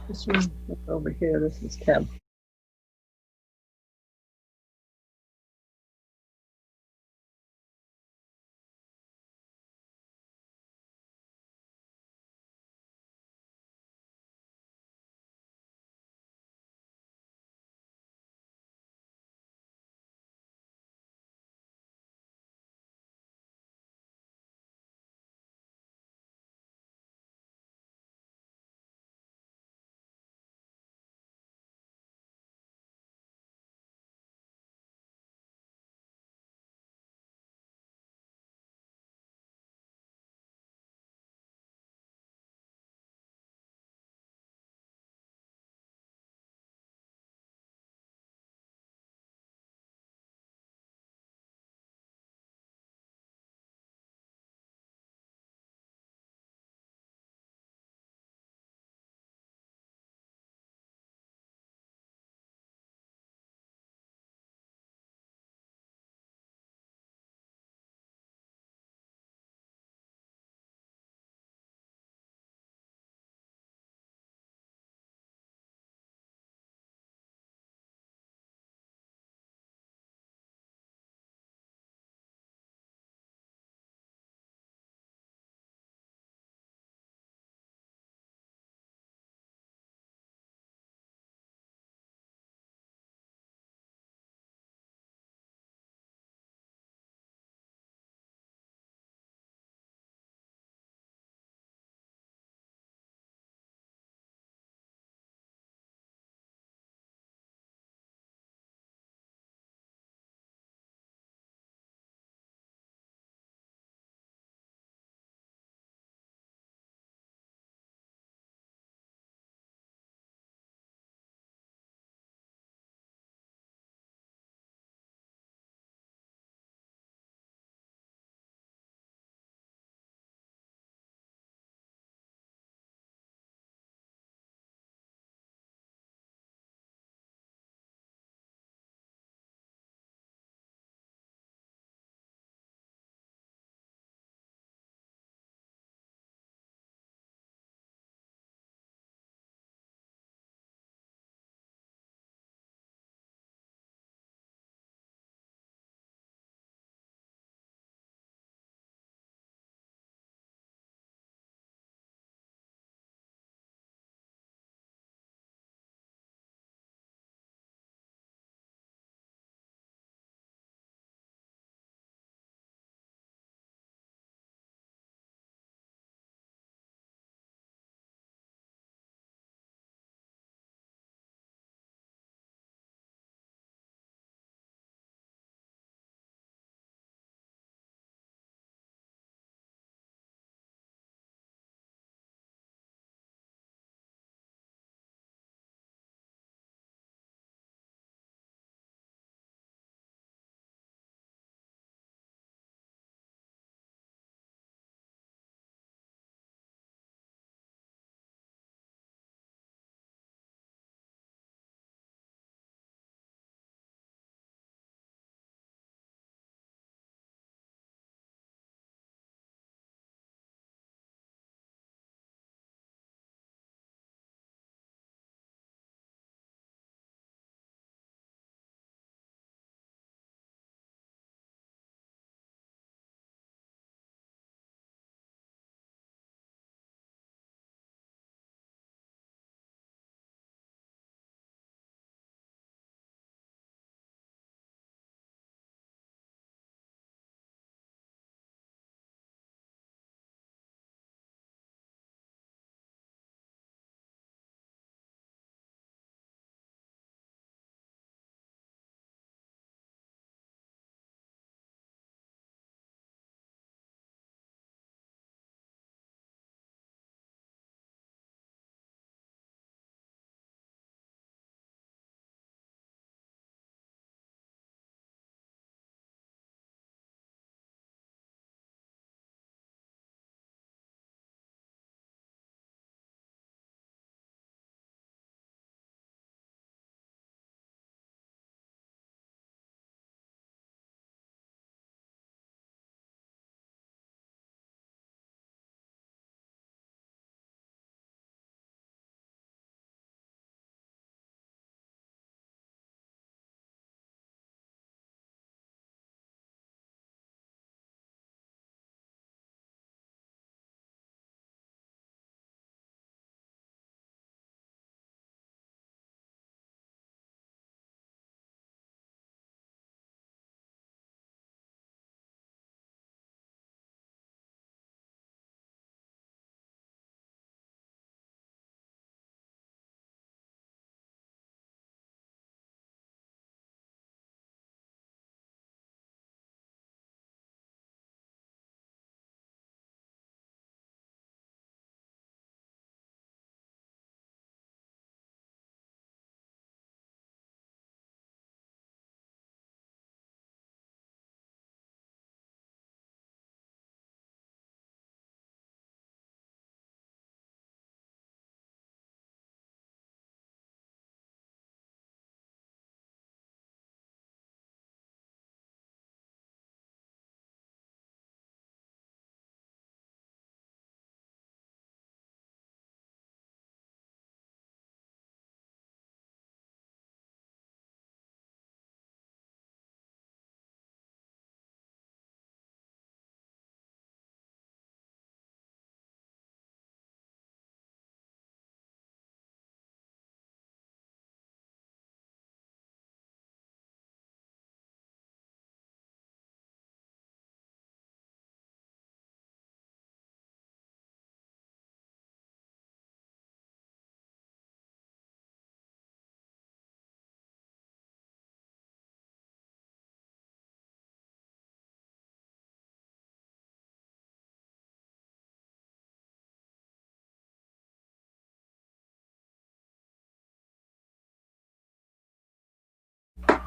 This one over here, this is Tim.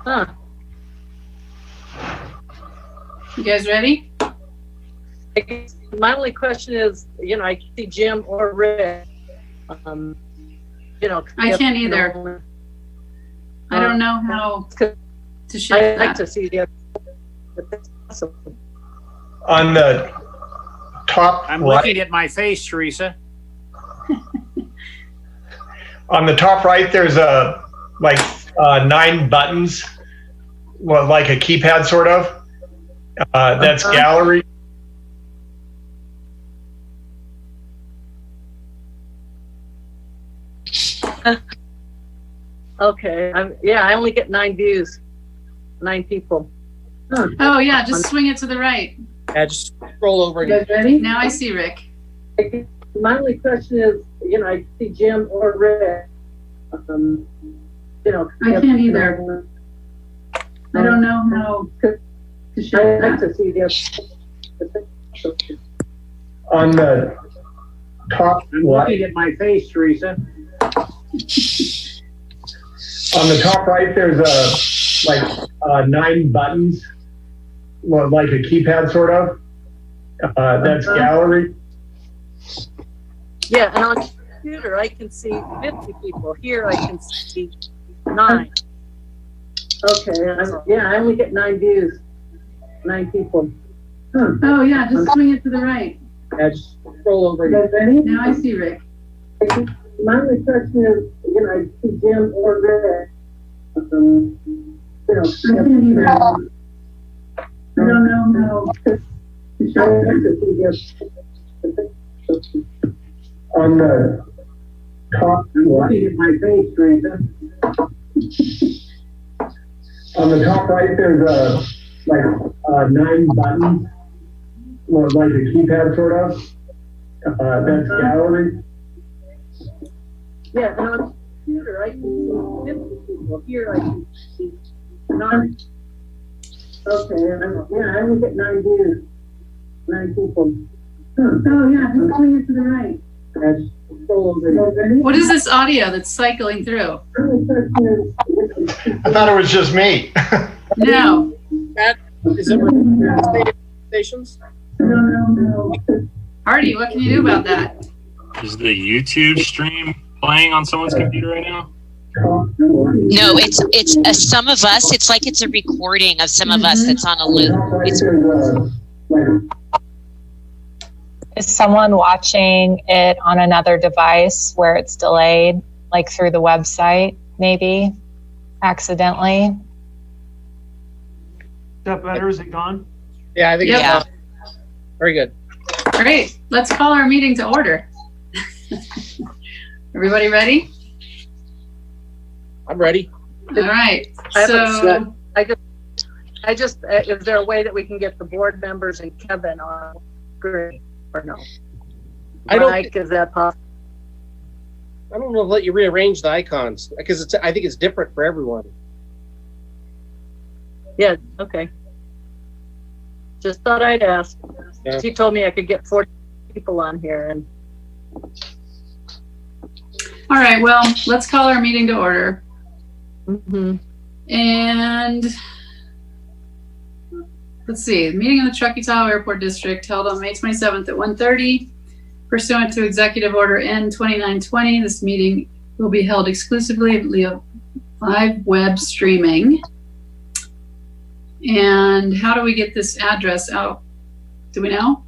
Huh. You guys ready? I guess my only question is, I can see Jim or Rick. I can't either. I don't know how to shift I'd like that. to see the other. On the top I'm right, looking at my face, Teresa. on the top right, there's a 9 buttons, well, like a keypad sort of. That's gallery. Okay. I only get 9 views. 9 people. Oh yeah, just swing it to the right. Yeah, just scroll over. You guys ready? Now I see Rick. My only question is, I can see Jim or Rick. I can't either. I don't know how to shift I'd like that. to see the other. On the top I'm right, looking at my face, Teresa. on the top right, there's a 9 buttons, well, like a keypad sort of. That's gallery. Yeah, and on the computer, I can see 50 people. Here, I can see 9. Okay, I only get 9 views. 9 people. Oh yeah, just swing it to the right. Yeah, just scroll over. You guys ready? Now I see Rick. My only question is, I see Jim or Rick. I can't either. I don't know how to shift that. On the top I'm right, looking at my face, Teresa. on the top right, there's 9 buttons, well, like a keypad sort of. That's gallery. Yeah, and on the computer, I can see 50 people. Here, I can see 9. Okay, I only get 9 views. 9 people. Oh yeah, just swing it to the right. Yeah, just scroll over. You guys ready? What is this audio that's cycling through? My only question is, I thought it was just me. No. Is it stations? Hardy, what can you do about that? Is the YouTube stream playing on someone's computer right now? No, it's some of us. It's like it's a recording of some of us that's on a loop. It's, Is someone watching it on another device where it's delayed, like through the website, maybe accidentally? Is that better? Is it gone? Yeah, I think yeah. it's very good. Great. Let's call our meeting to order. Everybody ready? I'm ready. All right. I haven't So I just, is there a way that we can get the board members and Kevin on screen or no? I don't. Mike, is that possible? I don't know if I'll let you rearrange the icons because I think it's different for everyone. Yeah, okay. Just thought I'd ask. Yeah. She told me I could get 40 people on here and all right, well, let's call our meeting to order. And let's see, the meeting in the Truckee Tahoe Airport District held on May 27th at 1:30 pursuant to Executive Order N 2920. This meeting will be held exclusively via live web streaming. And how do we get this address out? Do we know?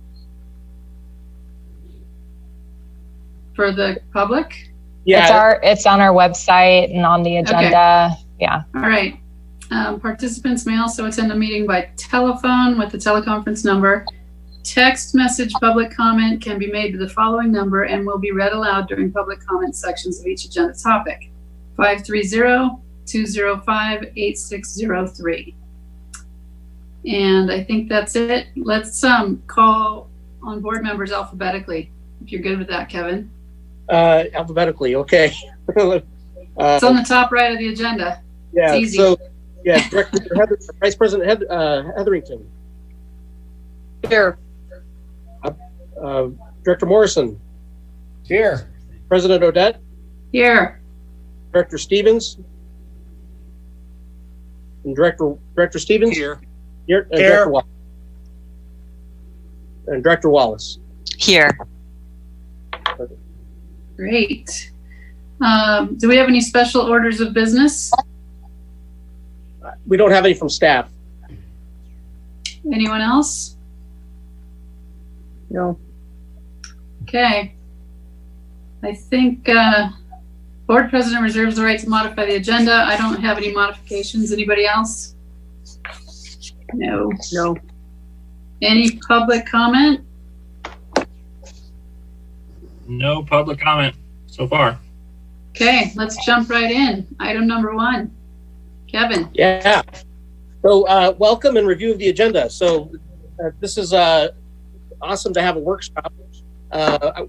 For the public? Yeah. It's on our website and on the agenda. Okay. Yeah. All right. Participants may also attend the meeting by telephone with the teleconference number. Text message public comment can be made to the following number and will be read aloud during public comment sections of each agenda topic. 530-205-8603. And I think that's it. Let's call on board members alphabetically, if you're good with that, Kevin. Alphabetically, okay. It's on the top right of the agenda. Yeah. It's easy. So, yeah, Director Vice President Hetherington, here. Director Morrison, Here. President Odette, Here. Director Stevens, And Director Stevens? Here. Here. And Here. Director Wallace. And Director Wallace. Here. Great. Do we have any special orders of business? We don't have any from staff. Anyone else? No. Okay. I think board president reserves the right to modify the agenda. I don't have any modifications. Anybody else? No. No. Any public comment? No public comment so far. Okay, let's jump right in. Item number 1. Kevin. Yeah. So welcome and review of the agenda. So this is awesome to have a workshop.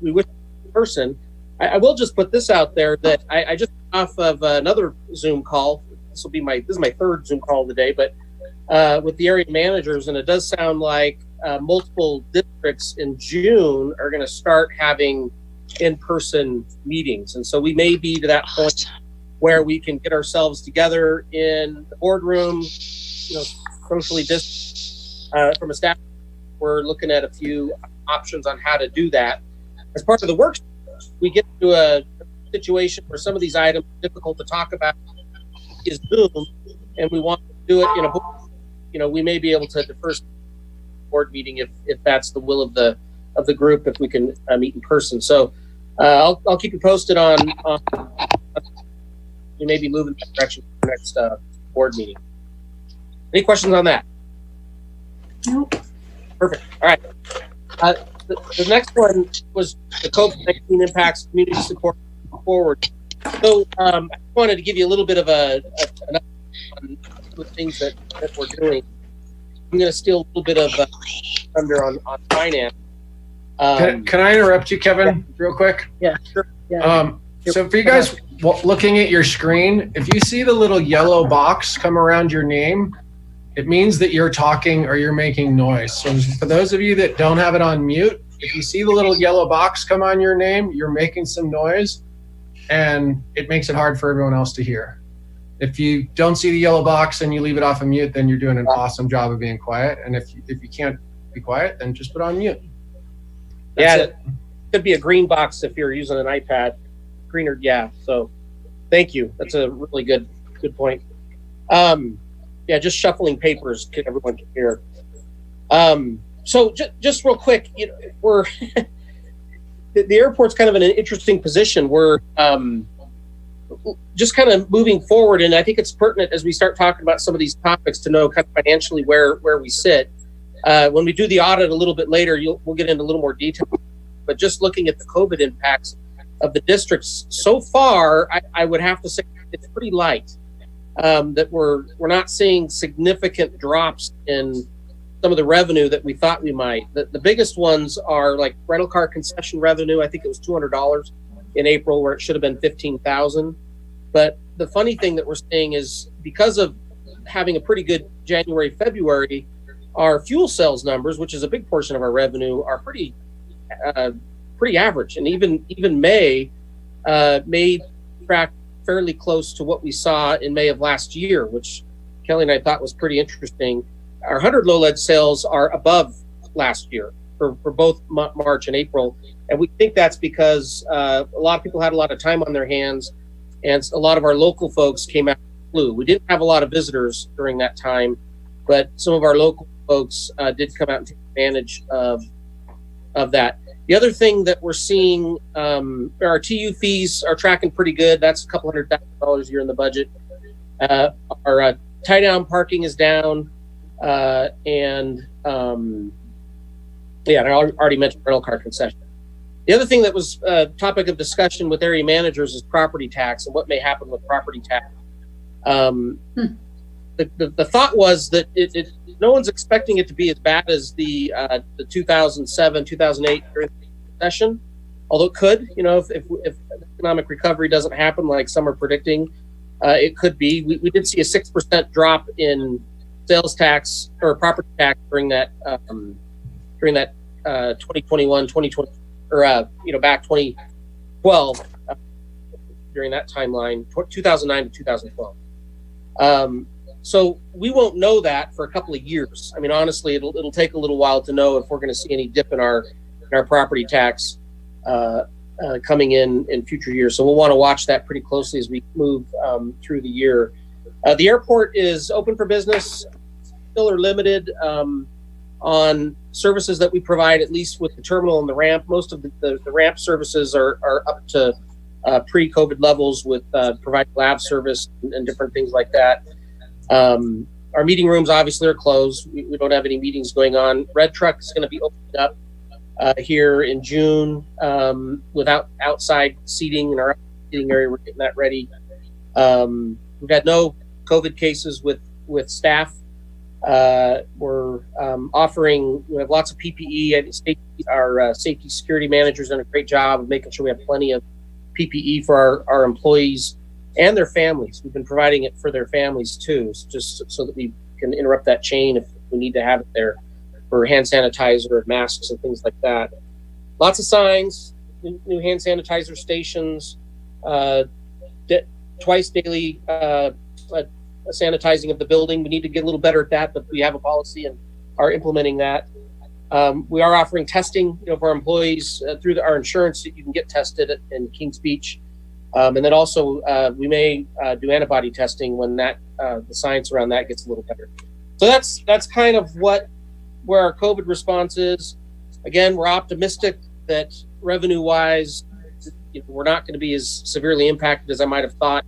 We wish in person. I will just put this out there that I just off of another Zoom call. This is my third Zoom call of the day, but with the area managers, and it does sound like multiple districts in June are going to start having in-person meetings, and so we may be to that point where we can get ourselves together in the boardroom, socially distant from a staff. We're looking at a few options on how to do that. As part of the workshop, we get to a situation where some of these items are difficult to talk about is Zoom, and we want to do it in a board. We may be able to defer board meeting if that's the will of the group, if we can meet in person. So I'll keep you posted on we may be moving that direction for the next board meeting. Any questions on that? Nope. Perfect. All right. The next one was the COVID-19 impacts community support forward. So I wanted to give you a little bit of an update on the things that we're doing. I'm going to steal a little bit of thunder on finance. Can I interrupt you, Kevin, real quick? Yeah, sure. Yeah. So for you guys looking at your screen, if you see the little yellow box come around your name, it means that you're talking or you're making noise. So for those of you that don't have it on mute, if you see the little yellow box come on your name, you're making some noise, and it makes it hard for everyone else to hear. If you don't see the yellow box and you leave it off of mute, then you're doing an awesome job of being quiet. And if you can't be quiet, then just put on mute. That's it. Could be a green box if you're using an iPad. Greener, yeah. So thank you. That's a really good point. Yeah, just shuffling papers, everyone can hear. So just real quick, we're the airport's kind of in an interesting position. We're just kind of moving forward, and I think it's pertinent as we start talking about some of these topics to know kind of financially where we sit. When we do the audit a little bit later, we'll get into a little more detail. But just looking at the COVID impacts of the districts so far, I would have to say it's pretty light. That we're not seeing significant drops in some of the revenue that we thought we might. The biggest ones are like rental car concession revenue. I think it was $200 in April, where it should have been $15,000. But the funny thing that we're seeing is because of having a pretty good January, February, our fuel sales numbers, which is a big portion of our revenue, are pretty average. And even May track fairly close to what we saw in May of last year, which Kelly and I thought was pretty interesting. Our 100 low lead sales are above last year for both March and April. And we think that's because a lot of people had a lot of time on their hands, and a lot of our local folks came out with the flu. We didn't have a lot of visitors during that time, but some of our local folks did come out and take advantage of that. The other thing that we're seeing, our TU fees are tracking pretty good. That's a couple $100,000 a year in the budget. Our tie down parking is down, and I already mentioned rental car concession. The other thing that was a topic of discussion with area managers is property tax and what may happen with property tax. The thought was that no one's expecting it to be as bad as the 2007, 2008 during the recession, although it could, if economic recovery doesn't happen like some are predicting, it could be. We did see a 6% drop in sales tax or property tax during that 2021, 2020, or back 2012 during that timeline, 2009 to 2012. So we won't know that for a couple of years. I mean, honestly, it'll take a little while to know if we're going to see any dip in our property tax coming in future years. So we'll want to watch that pretty closely as we move through the year. The airport is open for business, still are limited on services that we provide, at least with the terminal and the ramp. Most of the ramp services are up to pre-COVID levels with providing lab service and different things like that. Our meeting rooms obviously are closed. We don't have any meetings going on. Red Truck is going to be opening up here in June without outside seating in our seating area. We're getting that ready. We've had no COVID cases with staff. We're offering, we have lots of PPE. And our safety security managers done a great job of making sure we have plenty of PPE for our employees and their families. We've been providing it for their families too, just so that we can interrupt that chain if we need to have it there for hand sanitizer, masks, and things like that. Lots of signs, new hand sanitizer stations, twice daily sanitizing of the building. We need to get a little better at that, but we have a policy and are implementing that. We are offering testing, for our employees through our insurance. You can get tested in Kings Beach. And then also we may do antibody testing when that the science around that gets a little better. So that's kind of where our COVID response is. Again, we're optimistic that revenue-wise, we're not going to be as severely impacted as I might have thought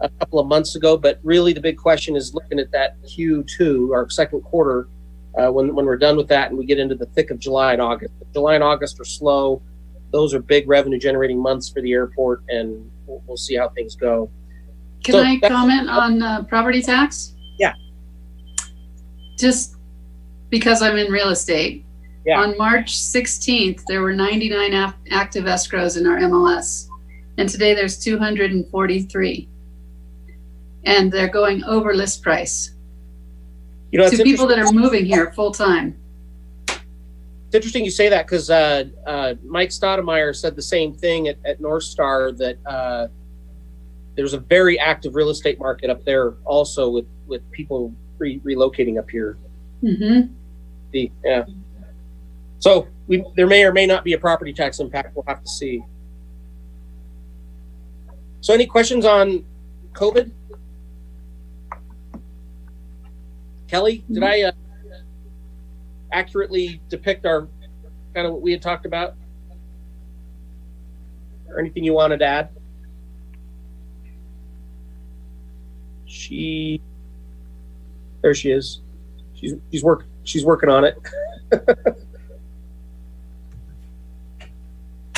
a couple of months ago. But really, the big question is looking at that Q2, our second quarter, when we're done with that and we get into the thick of July and August. July and August are slow. Those are big revenue-generating months for the airport, and we'll see how things go. Can I comment on property tax? Yeah. Just because I'm in real estate. Yeah. On March 16th, there were 99 active escrows in our MLS, and today there's 243. And they're going over list price to people that are moving here full time. It's interesting you say that because Mike Stoudemire said the same thing at North Star, that there's a very active real estate market up there also with people relocating up here. Mm-hmm. Yeah. So there may or may not be a property tax impact. We'll have to see. So any questions on COVID? Kelly, did I accurately depict our kind of what we had talked about? Or anything you wanted to add? There she is. She's working on it.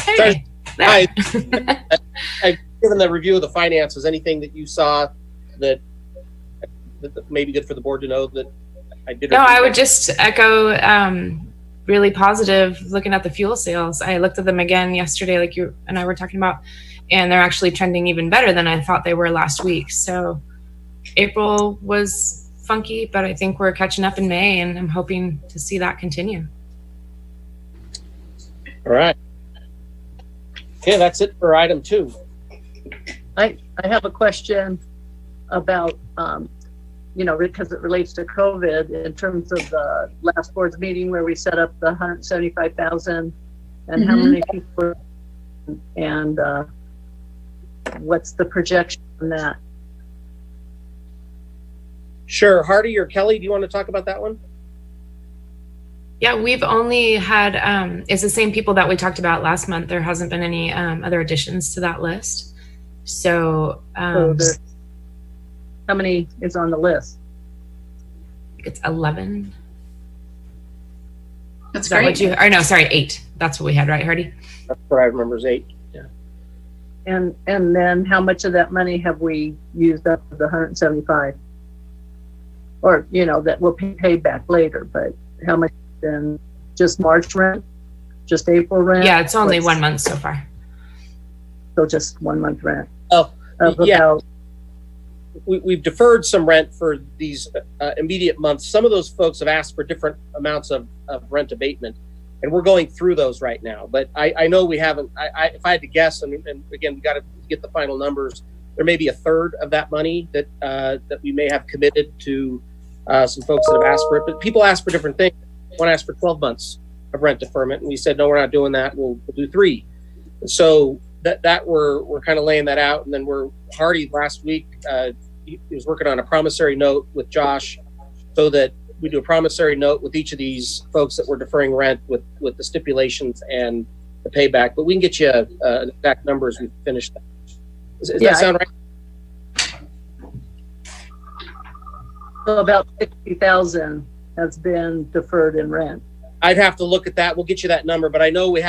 Hey. I've given the review of the finances. Anything that you saw that may be good for the board to know that I did? No, I would just echo really positive looking at the fuel sales. I looked at them again yesterday, like you and I were talking about, and they're actually trending even better than I thought they were last week. So April was funky, but I think we're catching up in May, and I'm hoping to see that continue. All right. Okay, that's it for item 2. I have a question about, because it relates to COVID in terms of the last board's meeting where we set up the 175,000 and how many people, and what's the projection on that? Sure. Hardy or Kelly, do you want to talk about that one? Yeah, we've only had, it's the same people that we talked about last month. There hasn't been any other additions to that list. So, how many is on the list? It's 11. That's Is that great. what no, sorry, 8. That's what we had, right, Hardy? That's what I remember is 8. Yeah. And then how much of that money have we used up of the 175? Or, that will be paid back later, but how much then? Just March rent? Just April rent? Yeah, it's only 1 month so far. So just 1 month rent? Oh, yeah. About, We've deferred some rent for these immediate months. Some of those folks have asked for different amounts of rent abatement, and we're going through those right now. But I know we haven't. If I had to guess, and again, we got to get the final numbers. there may be a third of that money that we may have committed to some folks that have asked for it. But people ask for different things. One asked for 12 months of rent deferment, and we said, no, we're not doing that. We'll do 3. And so that we're kind of laying that out. And then Hardy last week, he was working on a promissory note with Josh, so that we do a promissory note with each of these folks that we're deferring rent with the stipulations and the payback. But we can get you an exact number as we finish that. Does that sound right? So about 60,000 has been deferred in rent. I'd have to look at that. We'll get you that number, but I know we're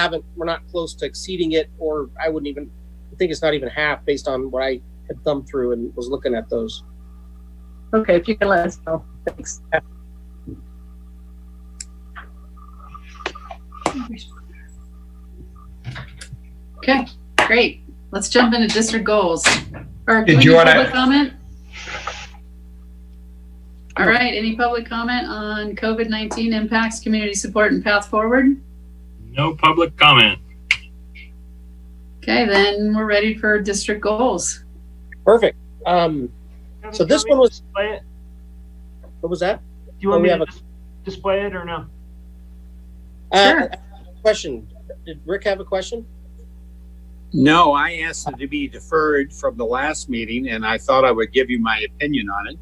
not close to exceeding it, or I think it's not even half based on what I had thumbed through and was looking at those. Okay, if you can let us know. Thanks. Okay, great. Let's jump into district goals. Or Did you want public to comment? All right, any public comment on COVID-19 impacts, community support, and path forward? No public comment. Okay, then we're ready for district goals. Perfect. So this one was. Display it? What was that? Do you want we me have to display it or no? Sure. Question. Did Rick have a question? No, I asked it to be deferred from the last meeting, and I thought I would give you my opinion on it.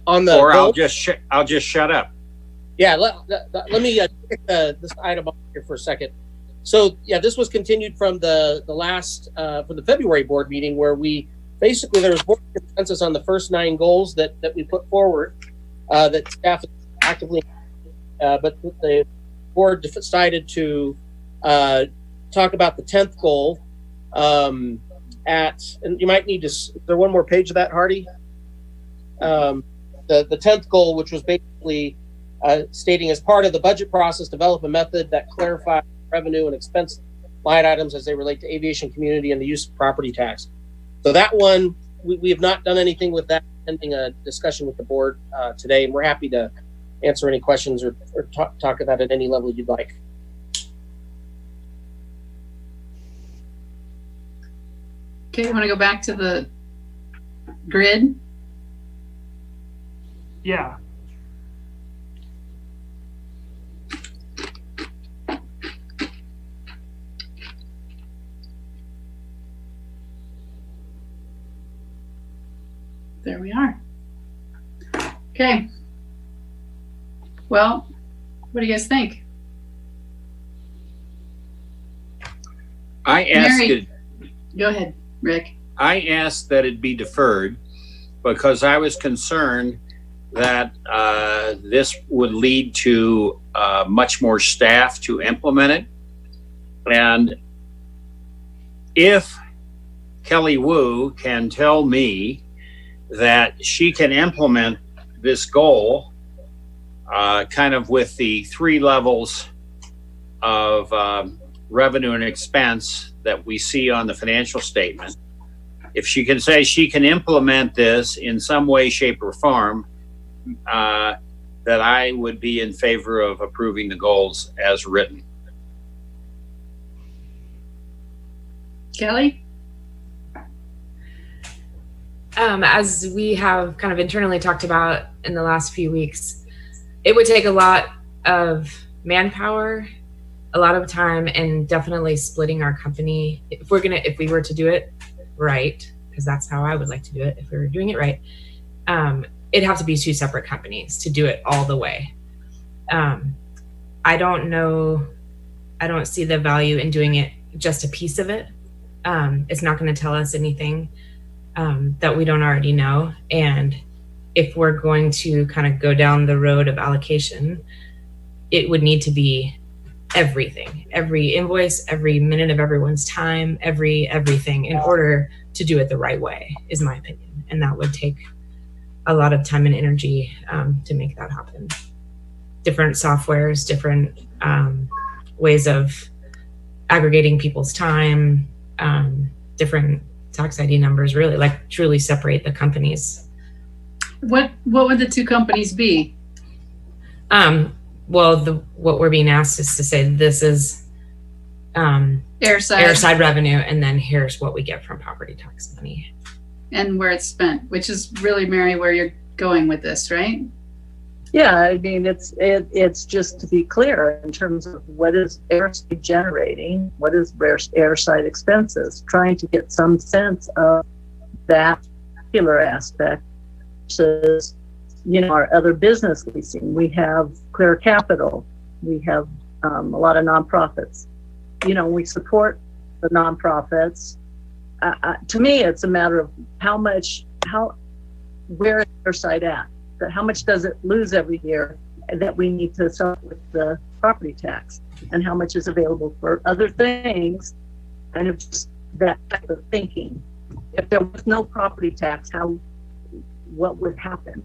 On the Or goal? I'll just shut up. Yeah, let me take this item up here for a second. So yeah, this was continued from the last from the February board meeting, where we basically there was board consensus on the first 9 goals that we put forward that staff is actively, but the board decided to talk about the 10th goal and you might need to. Is there one more page of that, Hardy? The 10th goal, which was basically stating, as part of the budget process, develop a method that clarifies revenue and expense line items as they relate to aviation community and the use of property tax. So that one, we have not done anything with that, pending a discussion with the board today, and we're happy to answer any questions or talk about it at any level you'd like. Okay, you want to go back to the grid? Yeah. There we are. Okay. Well, what do you guys think? I asked Go ahead, Rick. I asked that it be deferred because I was concerned that this would lead to much more staff to implement it. And if Kelly Wu can tell me that she can implement this goal kind of with the 3 levels of revenue and expense that we see on the financial statement, if she can say she can implement this in some way, shape, or form, that I would be in favor of approving the goals as written. Kelly? As we have kind of internally talked about in the last few weeks, it would take a lot of manpower, a lot of time, and definitely splitting our company. If we were to do it right, because that's how I would like to do it, if we were doing it right, it'd have to be 2 separate companies to do it all the way. I don't see the value in doing it just a piece of it. It's not going to tell us anything that we don't already know. And if we're going to kind of go down the road of allocation, it would need to be everything, every invoice, every minute of everyone's time, everything, in order to do it the right way, is my opinion. And that would take a lot of time and energy to make that happen. Different softwares, different ways of aggregating people's time, different tax ID numbers, really, like truly separate the companies. What would the 2 companies be? Well, what we're being asked is to say this is airside revenue, and then here's what we get from property tax money. And where it's spent, which is really, Mary, where you're going with this, right? Yeah, I mean, it's just to be clear in terms of what is airside generating, what is airside expenses, trying to get some sense of that particular aspect versus, our other business leasing. We have Clear Capital. We have a lot of nonprofits. We support the nonprofits. To me, it's a matter of where is airside at? How much does it lose every year that we need to sell with the property tax, and how much is available for other things, and it's just that type of thinking. If there was no property tax, what would happen?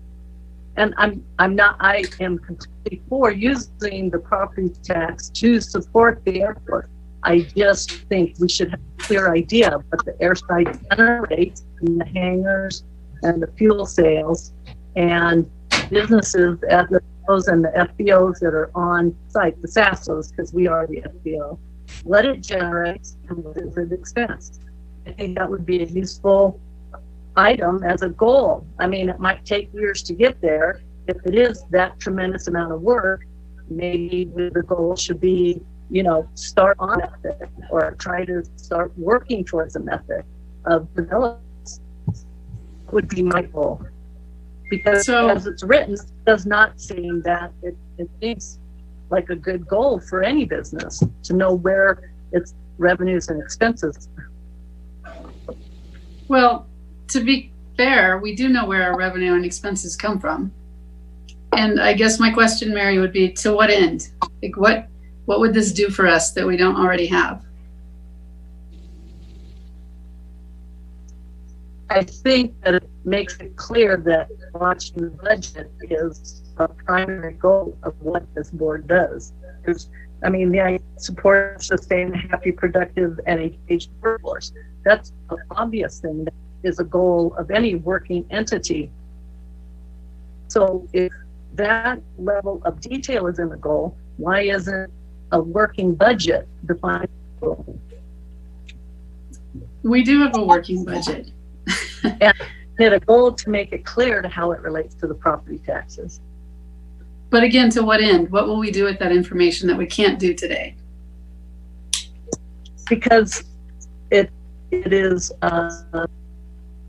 And I am completely for using the property tax to support the airport. I just think we should have a clear idea of what the airside generates in the hangars and the fuel sales and businesses at those and the FBOs that are on site, the SASOs, because we are the FBO. Let it generate and what is it expense? I think that would be a useful item as a goal. I mean, it might take years to get there. If it is that tremendous amount of work, maybe the goal should be, start on a method or try to start working towards a method of development. Would be my goal. Because as it's written, it does not seem that it seems like a good goal for any business to know where its revenues and expenses are. Well, to be fair, we do know where our revenue and expenses come from. And I guess my question, Mary, would be to what end? Like what would this do for us that we don't already have? I think that it makes it clear that watching the budget is a primary goal of what this board does. I support, sustain a happy, productive, and engaged workforce. That's an obvious thing that is a goal of any working entity. So if that level of detail is in the goal, why isn't a working budget defined? We do have a working budget. And had a goal to make it clear to how it relates to the property taxes. But again, to what end? What will we do with that information that we can't do today? Because it is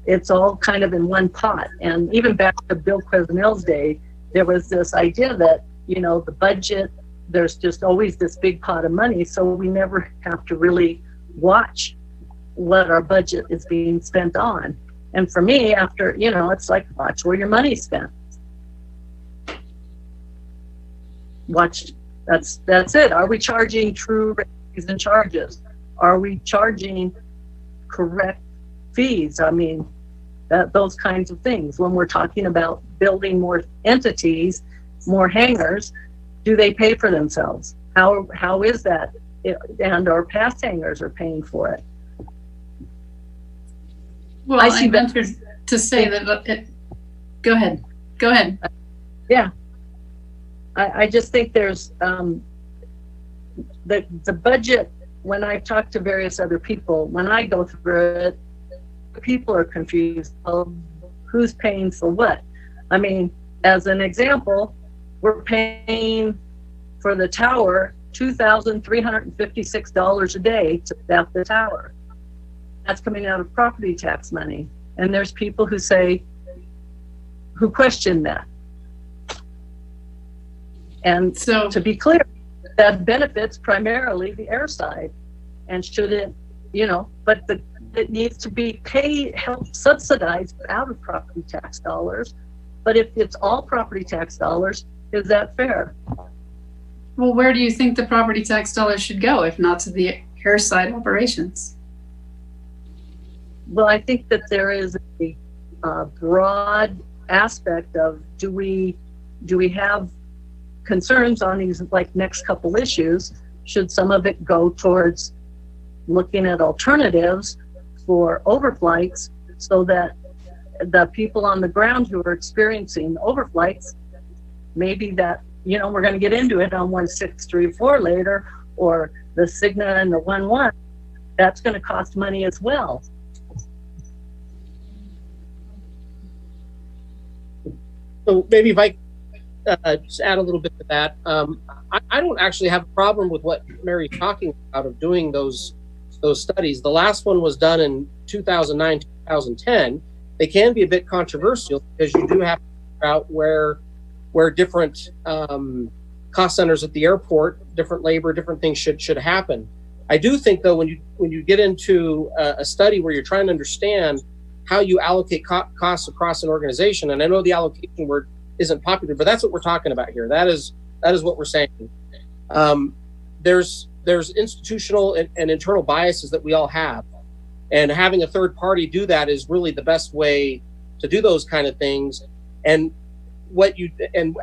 it's all kind of in one pot. And even back to Bill Quesnel's day, there was this idea that the budget, there's just always this big pot of money, so we never have to really watch what our budget is being spent on. And for me, after, it's like watch where your money's spent. Watch, that's it. Are we charging true rates and charges? Are we charging correct fees? I mean, those kinds of things. When we're talking about building more entities, more hangars, do they pay for themselves? How is that? And our past hangars are paying for it. Well, I ventured to say that go ahead. Yeah. I just think there's the budget, when I talk to various other people, when I go through it, people are confused of who's paying for what. I mean, as an example, we're paying for the tower $2,356 a day to staff the tower. That's coming out of property tax money. And there's people who question that. And so, to be clear, that benefits primarily the air side. And should it, but it needs to be help subsidized out of property tax dollars. But if it's all property tax dollars, is that fair? Well, where do you think the property tax dollars should go, if not to the airside operations? Well, I think that there is a broad aspect of do we have concerns on these next couple issues? Should some of it go towards looking at alternatives for overflights so that the people on the ground who are experiencing overflights, maybe that, we're going to get into it on 1634 later, or the Cigna and the 1-1, that's going to cost money as well. So maybe if I just add a little bit to that, I don't actually have a problem with what Mary's talking about of doing those studies. The last one was done in 2009, 2010. They can be a bit controversial because you do have to figure out where different cost centers at the airport, different labor, different things should happen. I do think though, when you get into a study where you're trying to understand how you allocate costs across an organization, and I know the allocation word isn't popular, but that's what we're talking about here. That is what we're saying. There's institutional and internal biases that we all have, and having a third party do that is really the best way to do those kind of things. And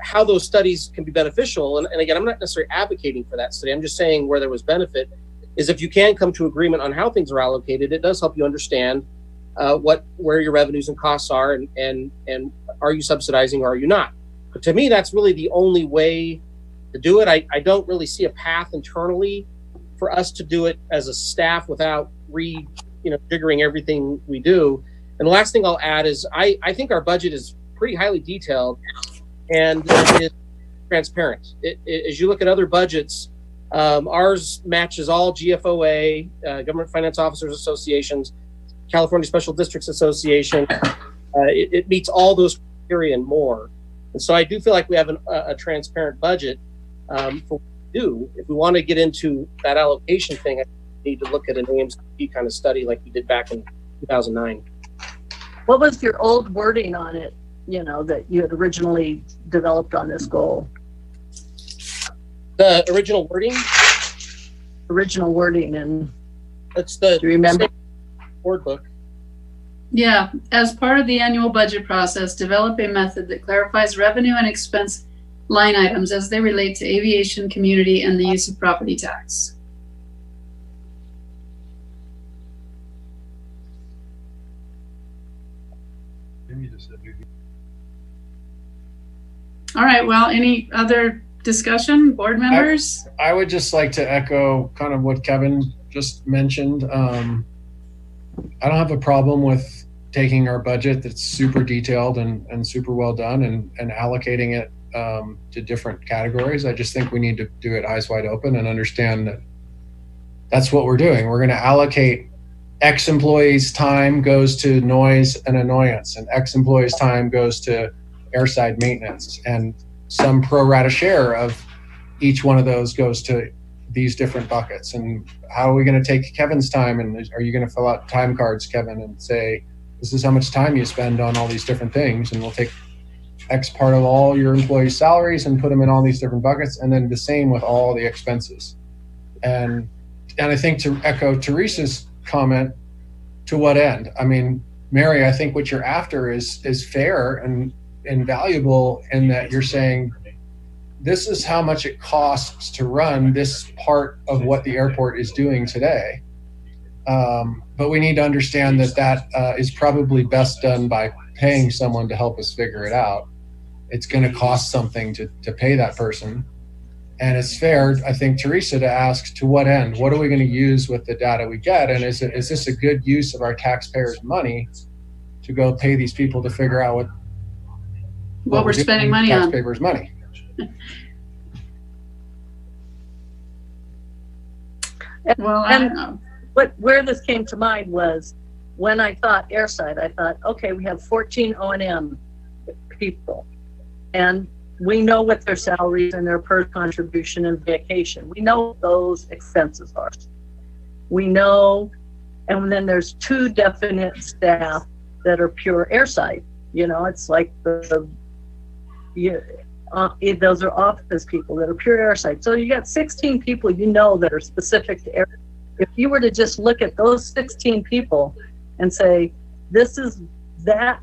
how those studies can be beneficial. And again, I'm not necessarily advocating for that study. I'm just saying where there was benefit is if you can come to agreement on how things are allocated, it does help you understand where your revenues and costs are, and are you subsidizing or are you not? But to me, that's really the only way to do it. I don't really see a path internally for us to do it as a staff without jiggering everything we do. And the last thing I'll add is I think our budget is pretty highly detailed and it is transparent. As you look at other budgets, ours matches all GFOA, Government Finance Officers Associations, California Special Districts Association. It meets all those criteria and more. And so I do feel like we have a transparent budget for what we do. If we want to get into that allocation thing, I think we need to look at an AMC kind of study like we did back in 2009. What was your old wording on it, that you had originally developed on this goal? The original wording? Original wording, and that's do you remember? Board book. Yeah, as part of the annual budget process, develop a method that clarifies revenue and expense line items as they relate to aviation, community, and the use of property tax. All right, well, any other discussion, board members? I would just like to echo kind of what Kevin just mentioned. I don't have a problem with taking our budget that's super detailed and super well done and allocating it to different categories. I just think we need to do it eyes wide open and understand that that's what we're doing. We're going to allocate X employees' time goes to noise and annoyance, and X employees' time goes to airside maintenance, and some pro rata share of each one of those goes to these different buckets. And how are we going to take Kevin's time, and are you going to fill out time cards, Kevin, and say, this is how much time you spend on all these different things, and we'll take X part of all your employees' salaries and put them in all these different buckets, and then the same with all the expenses. And I think, to echo Teresa's comment, to what end? I mean, Mary, I think what you're after is fair and valuable in that you're saying, this is how much it costs to run this part of what the airport is doing today. But we need to understand that is probably best done by paying someone to help us figure it out. It's going to cost something to pay that person. And it's fair, I think, Teresa, to ask, to what end? What are we going to use with the data we get? And is this a good use of our taxpayers' money to go pay these people to figure out what we're spending money on? Taxpayers' money. Well, I don't know. Where this came to mind was when I thought airside, I thought, okay, we have 14 O&M people, and we know what their salaries and their per contribution and vacation. We know what those expenses are. We know, and then there's two definite staff that are pure airside. It's like those are office people that are pure airside. So you got 16 people that are specific to air. If you were to just look at those 16 people and say, this is that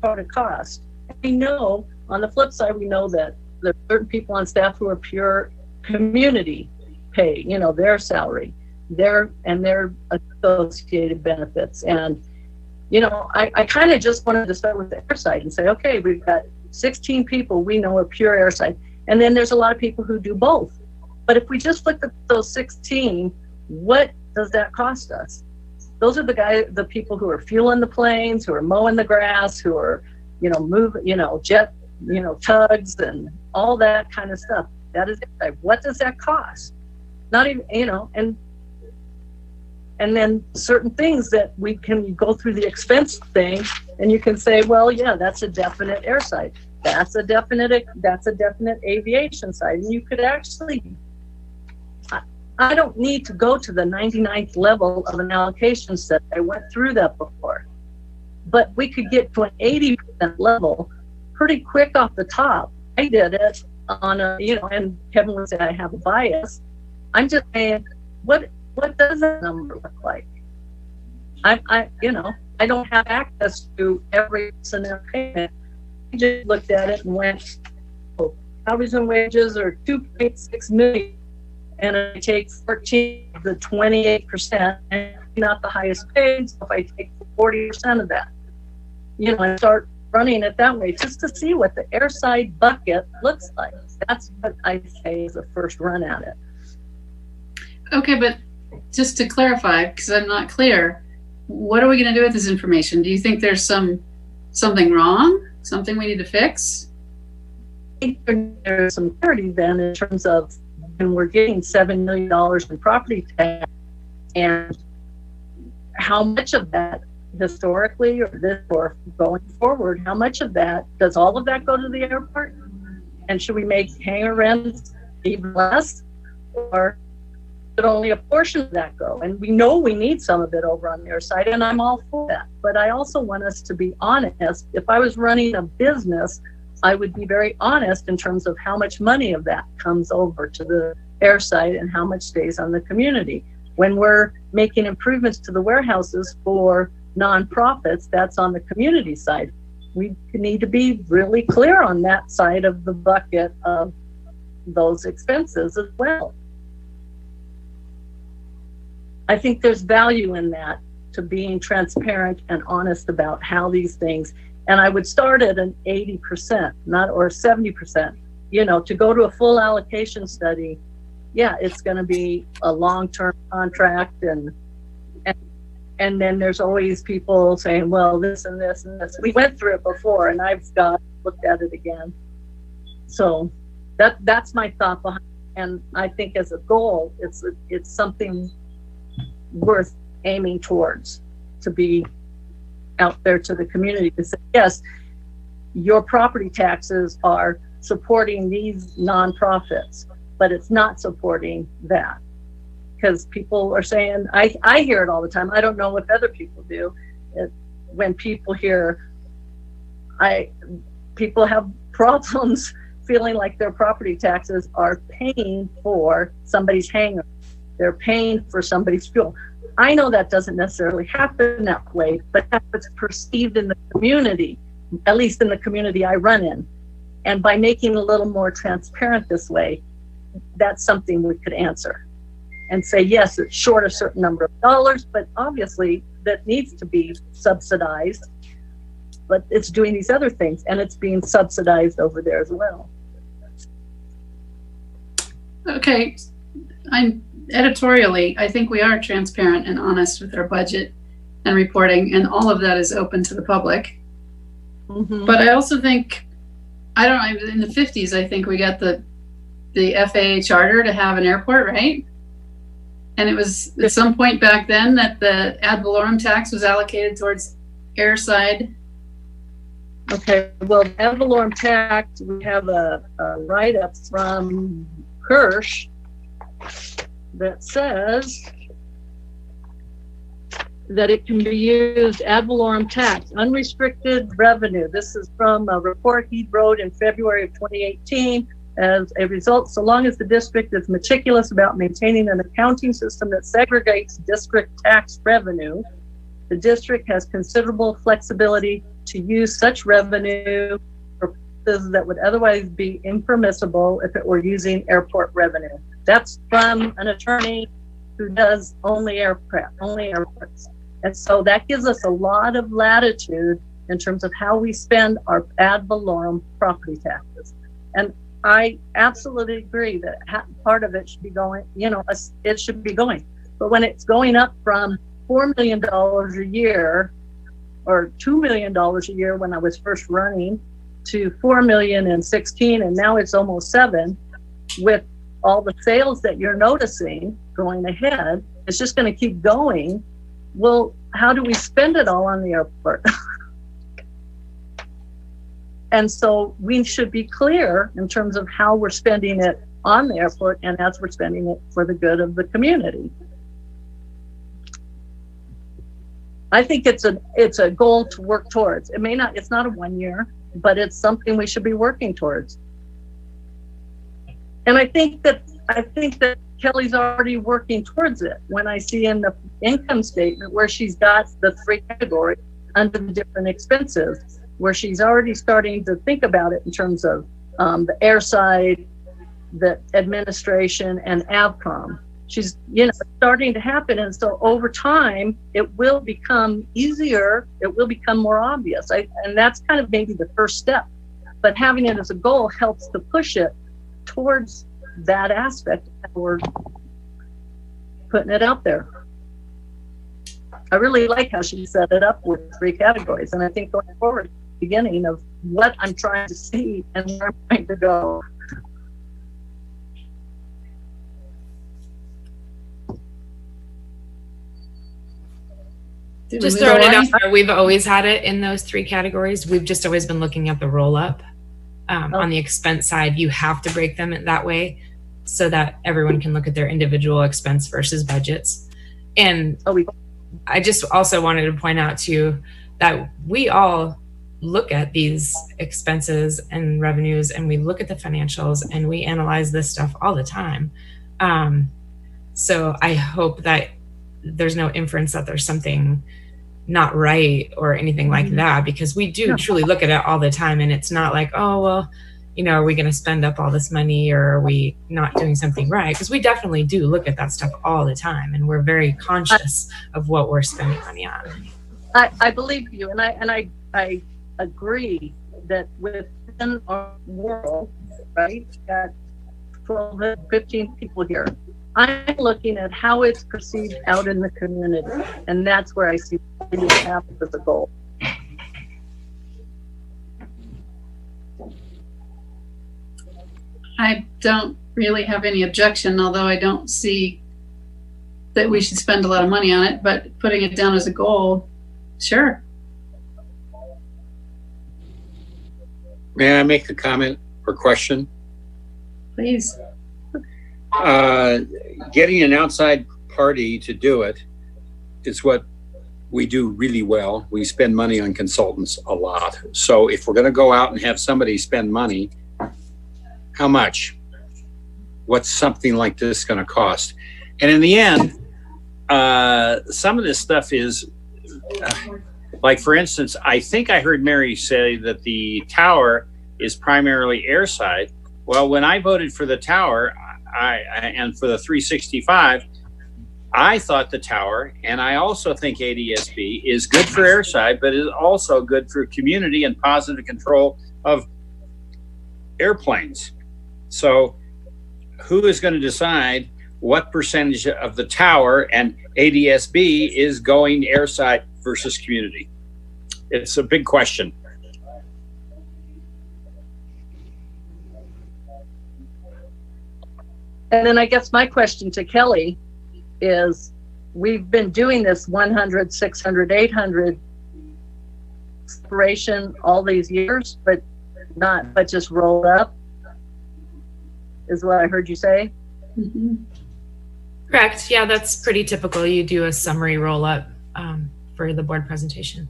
part of cost, we know on the flip side, we know that there are certain people on staff who are pure community pay, their salary, their associated benefits. And, I kind of just wanted to start with the airside and say, okay, we've got 16 people we know are pure airside. And then there's a lot of people who do both. But if we just look at those 16, what does that cost us? Those are the people who are fueling the planes, who are mowing the grass, who are, jet, tugs and all that kind of stuff. That is it. What does that cost? Not even, and then certain things that we can go through the expense thing and you can say, well, yeah, that's a definite air site. That's a definite aviation site. And you could actually, I don't need to go to the 99th level of an allocation set. I went through that before. But we could get to an 80% level pretty quick off the top. I did it on and Kevin would say I have a bias. I'm just saying, what does that number look like? I don't have access to every scenario payment. I just looked at it and went, salaries and wages are 2.6 million. And I take 14 to 28%, and not the highest paid. So if I take 40% of that, and start running it that way just to see what the airside bucket looks like. That's what I say is the first run at it. Okay, but just to clarify, because I'm not clear, what are we going to do with this information? Do you think there's something wrong? Something we need to fix? I think there's some clarity then in terms of when we're getting $7 million in property tax, and how much of that historically or going forward, how much of that, does all of that go to the airport? And should we make hangar rents even less? Or should only a portion of that go? And we know we need some of it over on their side, and I'm all for that. But I also want us to be honest. If I was running a business, I would be very honest in terms of how much money of that comes over to the air site and how much stays on the community. When we're making improvements to the warehouses for nonprofits, that's on the community side. We need to be really clear on that side of the bucket of those expenses as well. I think there's value in that, to being transparent and honest about how these things, and I would start at an 80%, or 70%, to go to a full allocation study. Yeah, it's going to be a long-term contract, and then there's always people saying, well, this and this and this. We went through it before, and I've looked at it again. So that's my thought behind it. And I think as a goal, it's something worth aiming towards, to be out there to the community to say, yes, your property taxes are supporting these nonprofits, but it's not supporting that. Because people are saying, I hear it all the time. I don't know if other people do. When people hear, people have problems feeling like their property taxes are paying for somebody's hangar. They're paying for somebody's fuel. I know that doesn't necessarily happen that way, but that's what's perceived in the community, at least in the community I run in. And by making it a little more transparent this way, that's something we could answer and say, yes, it's short a certain number of dollars, but obviously that needs to be subsidized, but it's doing these other things and it's being subsidized over there as well. Okay, editorially, I think we are transparent and honest with our budget and reporting, and all of that is open to the public. Mm-hmm. But I also think, in the 50s, I think we got the FAA charter to have an airport, right? And it was at some point back then that the ad valorem tax was allocated towards airside. Okay, well, ad valorem tax, we have a write-up from Kirsch that says that it can be used, ad valorem tax, unrestricted revenue. This is from a report he wrote in February of 2018. As a result, so long as the district is meticulous about maintaining an accounting system that segregates district tax revenue, the district has considerable flexibility to use such revenue for purposes that would otherwise be impermissible if it were using airport revenue. That's from an attorney who does only airports. And so that gives us a lot of latitude in terms of how we spend our ad valorem property taxes. And I absolutely agree that part of it should be going, it should be going. But when it's going up from $4 million a year or $2 million a year when I was first running to $4 million in 16, and now it's almost 7, with all the sales that you're noticing going ahead, it's just going to keep going. Well, how do we spend it all on the airport? And so we should be clear in terms of how we're spending it on the airport, and as we're spending it for the good of the community. I think it's a goal to work towards. It's not a 1 year, but it's something we should be working towards. And I think that Kelly's already working towards it. When I see in the income statement where she's got the 3 categories under the different expenses, where she's already starting to think about it in terms of the airside, the administration, and AVCOM. She's, starting to happen. And so over time, it will become easier. It will become more obvious. And that's kind of maybe the first step. But having it as a goal helps to push it towards that aspect. We're putting it out there. I really like how she set it up with 3 categories. And I think going forward, beginning of what I'm trying to see and where I'm trying to go. Just throwing it out there, we've always had it in those 3 categories. We've just always been looking at the roll up. On the expense side, you have to break them that way so that everyone can look at their individual expense versus budgets. And I just also wanted to point out too that we all look at these expenses and revenues, and we look at the financials, and we analyze this stuff all the time. So I hope that there's no inference that there's something not right or anything like that, because we do truly look at it all the time. And it's not like, oh, well, are we going to spend up all this money, or are we not doing something right? Because we definitely do look at that stuff all the time, and we're very conscious of what we're spending money on. I believe you, and I agree that within our world, right, got 12, 15 people here. I'm looking at how it's perceived out in the community, and that's where I see it happen as a goal. I don't really have any objection, although I don't see that we should spend a lot of money on it, but putting it down as a goal, sure. May I make a comment or question? Please. Getting an outside party to do it is what we do really well. We spend money on consultants a lot. So if we're going to go out and have somebody spend money, how much? What's something like this going to cost? And in the end, some of this stuff is like, for instance, I think I heard Mary say that the tower is primarily airside. Well, when I voted for the tower, and for the 365, I thought the tower, and I also think ADSB is good for airside, but is also good for community and positive control of airplanes. So who is going to decide what percentage of the tower and ADSB is going airside versus community? It's a big question. And then I guess my question to Kelly is, we've been doing this 100, 600, 800 separation all these years, but just rolled up, is what I heard you say. Mm-hmm. Correct. Yeah, that's pretty typical. You do a summary roll up for the board presentation.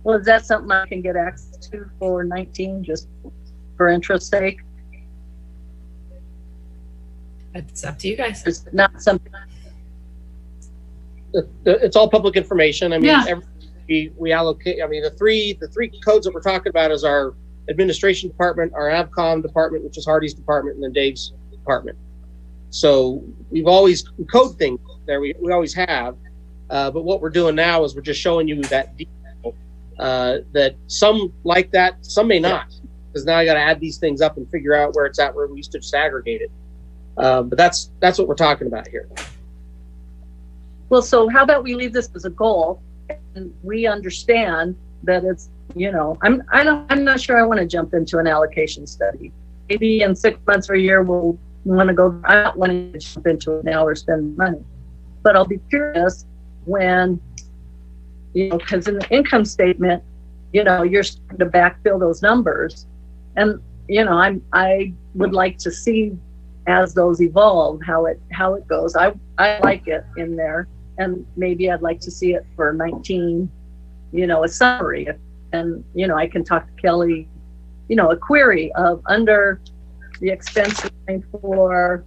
Well, is that something I can get access to for 19, just for interest's sake? It's up to you guys. It's not something. It's all public information. I mean, Yeah. we allocate. I mean, the three codes that we're talking about is our administration department, our AVCOM department, which is Hardy's department, and then Dave's department. So we've always code things there. We always have. But what we're doing now is we're just showing you that detail. That some like that, some may not. because now I got to add these things up and figure out where it's at, where we used to just aggregate it. But that's what we're talking about here. Well, so how about we leave this as a goal, and we understand that it's, you know, I'm not sure I want to jump into an allocation study. Maybe in 6 months or a year we'll want to go. I'm not wanting to jump into it now or spend money, but I'll be curious when, you know, because in the income statement, you know, you're starting to backfill those numbers, and you know, I would like to see as those evolve how it goes. I like it in there, and maybe I'd like to see it for 19, you know, a summary, and you know, I can talk to Kelly, you know, a query of under the expense line for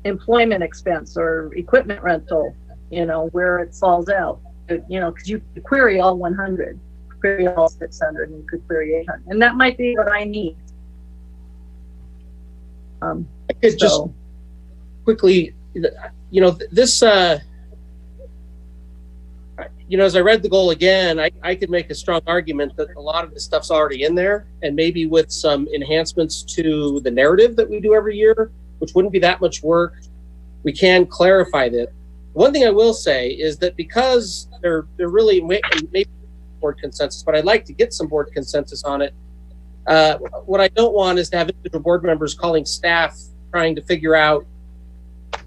employment expense or equipment rental, you know, where it falls out, you know, because you could query all 100, query all 600, and you could query 800, and that might be what I need. I could just quickly, you know, this, you know, as I read the goal again, I could make a strong argument that a lot of this stuff's already in there, and maybe with some enhancements to the narrative that we do every year, which wouldn't be that much work, we can clarify that. One thing I will say is that because they're really maybe board consensus, but I'd like to get some board consensus on it. What I don't want is to have individual board members calling staff trying to figure out,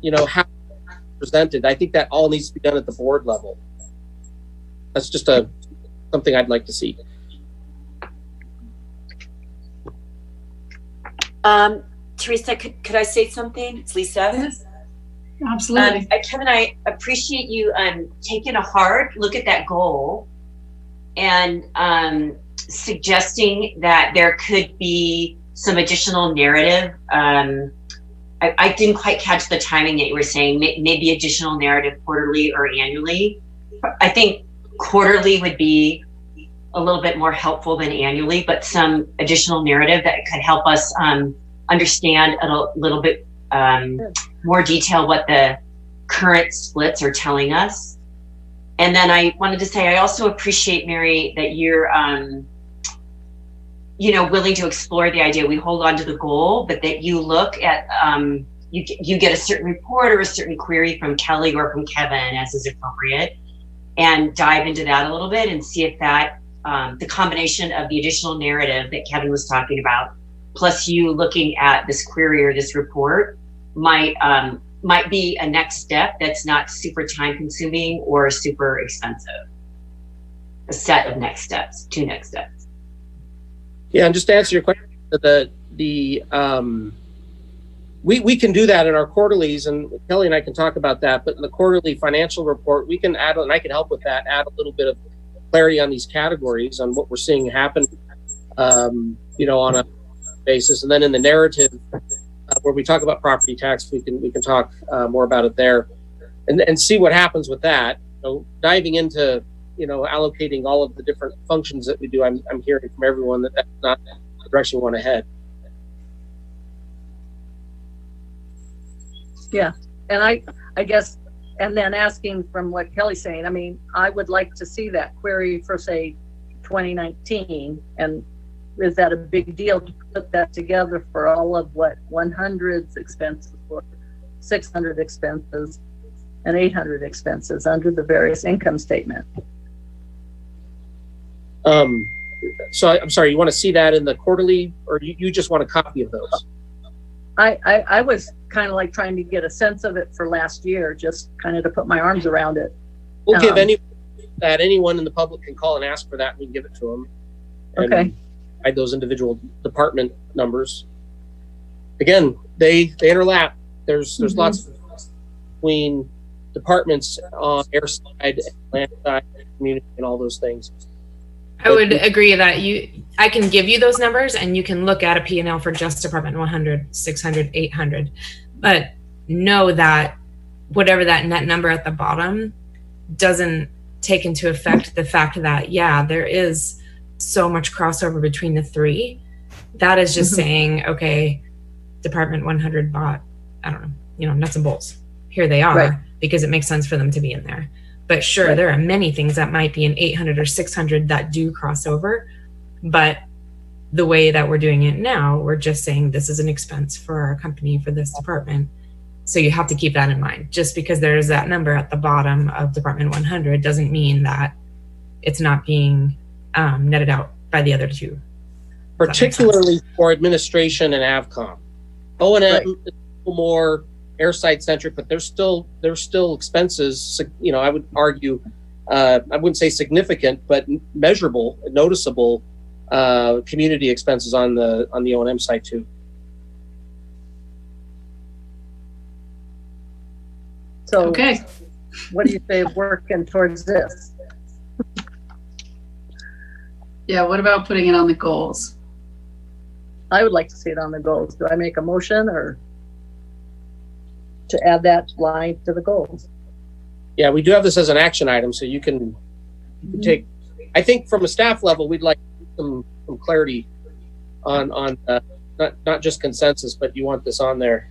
you know, how it's presented. I think that all needs to be done at the board level. That's just something I'd like to see. Teresa, could I say something? It's Lisa. Yes, absolutely. Kevin, I appreciate you taking a hard look at that goal and suggesting that there could be some additional narrative. I didn't quite catch the timing that you were saying, maybe additional narrative quarterly or annually. I think quarterly would be a little bit more helpful than annually, but some additional narrative that could help us understand a little bit more detail what the current splits are telling us. And then I wanted to say, I also appreciate, Mary, that you're you know, willing to explore the idea. We hold on to the goal, but that you look at, you get a certain report or a certain query from Kelly or from Kevin, as is appropriate, and dive into that a little bit and see if that, the combination of the additional narrative that Kevin was talking about, plus you looking at this query or this report, might be a next step that's not super time consuming or super expensive. A set of next steps, 2 next steps. Yeah, and just to answer your question, we can do that in our quarterlies, and Kelly and I can talk about that. But in the quarterly financial report, we can add, and I can help with that, add a little bit of clarity on these categories, on what we're seeing happen, you know, on a basis. And then in the narrative, where we talk about property tax, we can talk more about it there, and see what happens with that. So diving into, you know, allocating all of the different functions that we do, I'm hearing from everyone that that's not the direction we want to head. Yeah, and I guess, and then asking from what Kelly's saying, I mean, I would like to see that query for, say, 2019, and is that a big deal to put that together for all of what 100's expenses, for 600 expenses, and 800 expenses under the various income statement? So I'm sorry, you want to see that in the quarterly, or you just want a copy of those? I was kind of like trying to get a sense of it for last year, just kind of to put my arms around it. We'll give anyone in the public can call and ask for that, and we can give it to them. Okay. Hide those individual department numbers. Again, they interlap. There's lots of between departments on airside, land side, community, and all those things. I would agree that I can give you those numbers and you can look at a P&L for just Department 100, 600, 800, but know that whatever that net number at the bottom doesn't take into effect the fact that, yeah, there is so much crossover between the three. That is just saying, okay, Department 100 bought, I don't know, you know, nuts and bolts. Here they are, right, because it makes sense for them to be in there. But sure, right, there are many things that might be in 800 or 600 that do cross over, but the way that we're doing it now, we're just saying this is an expense for our company, for this department. So you have to keep that in mind. Just because there's that number at the bottom of Department 100 doesn't mean that it's not being netted out by the other two. Particularly for administration and AvCom. O&M Right. is a little more airside centric, but there's still expenses. You know, I would argue, I wouldn't say significant, but measurable, noticeable community expenses on the O&M side too. So Okay. what do you say of working towards this? Yeah, what about putting it on the goals? I would like to see it on the goals. Do I make a motion or to add that line to the goals? Yeah, we do have this as an action item, so you can take. I think from a staff level, we'd like some clarity on not just consensus, but you want this on there.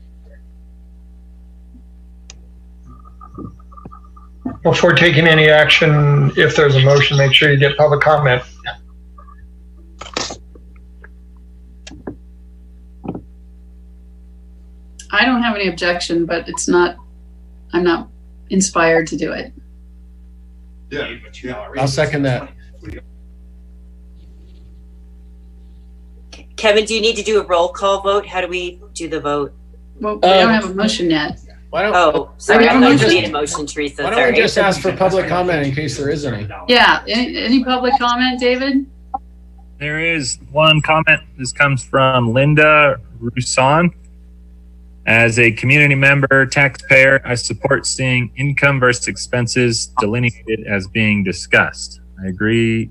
Before taking any action, if there's a motion, make sure you get public comment. I don't have any objection, but I'm not inspired to do it. I'll second that. Kevin, do you need to do a roll call vote? How do we do the vote? Well, we don't have a motion yet. Why don't, Oh, sorry, have I a thought you motion? made a motion, Teresa. why don't we Sorry. just ask for public comment in case there is any? Yeah, any public comment, David? There is one comment. This comes from Linda Rousson. As a community member, taxpayer, I support seeing income versus expenses delineated as being discussed. I agree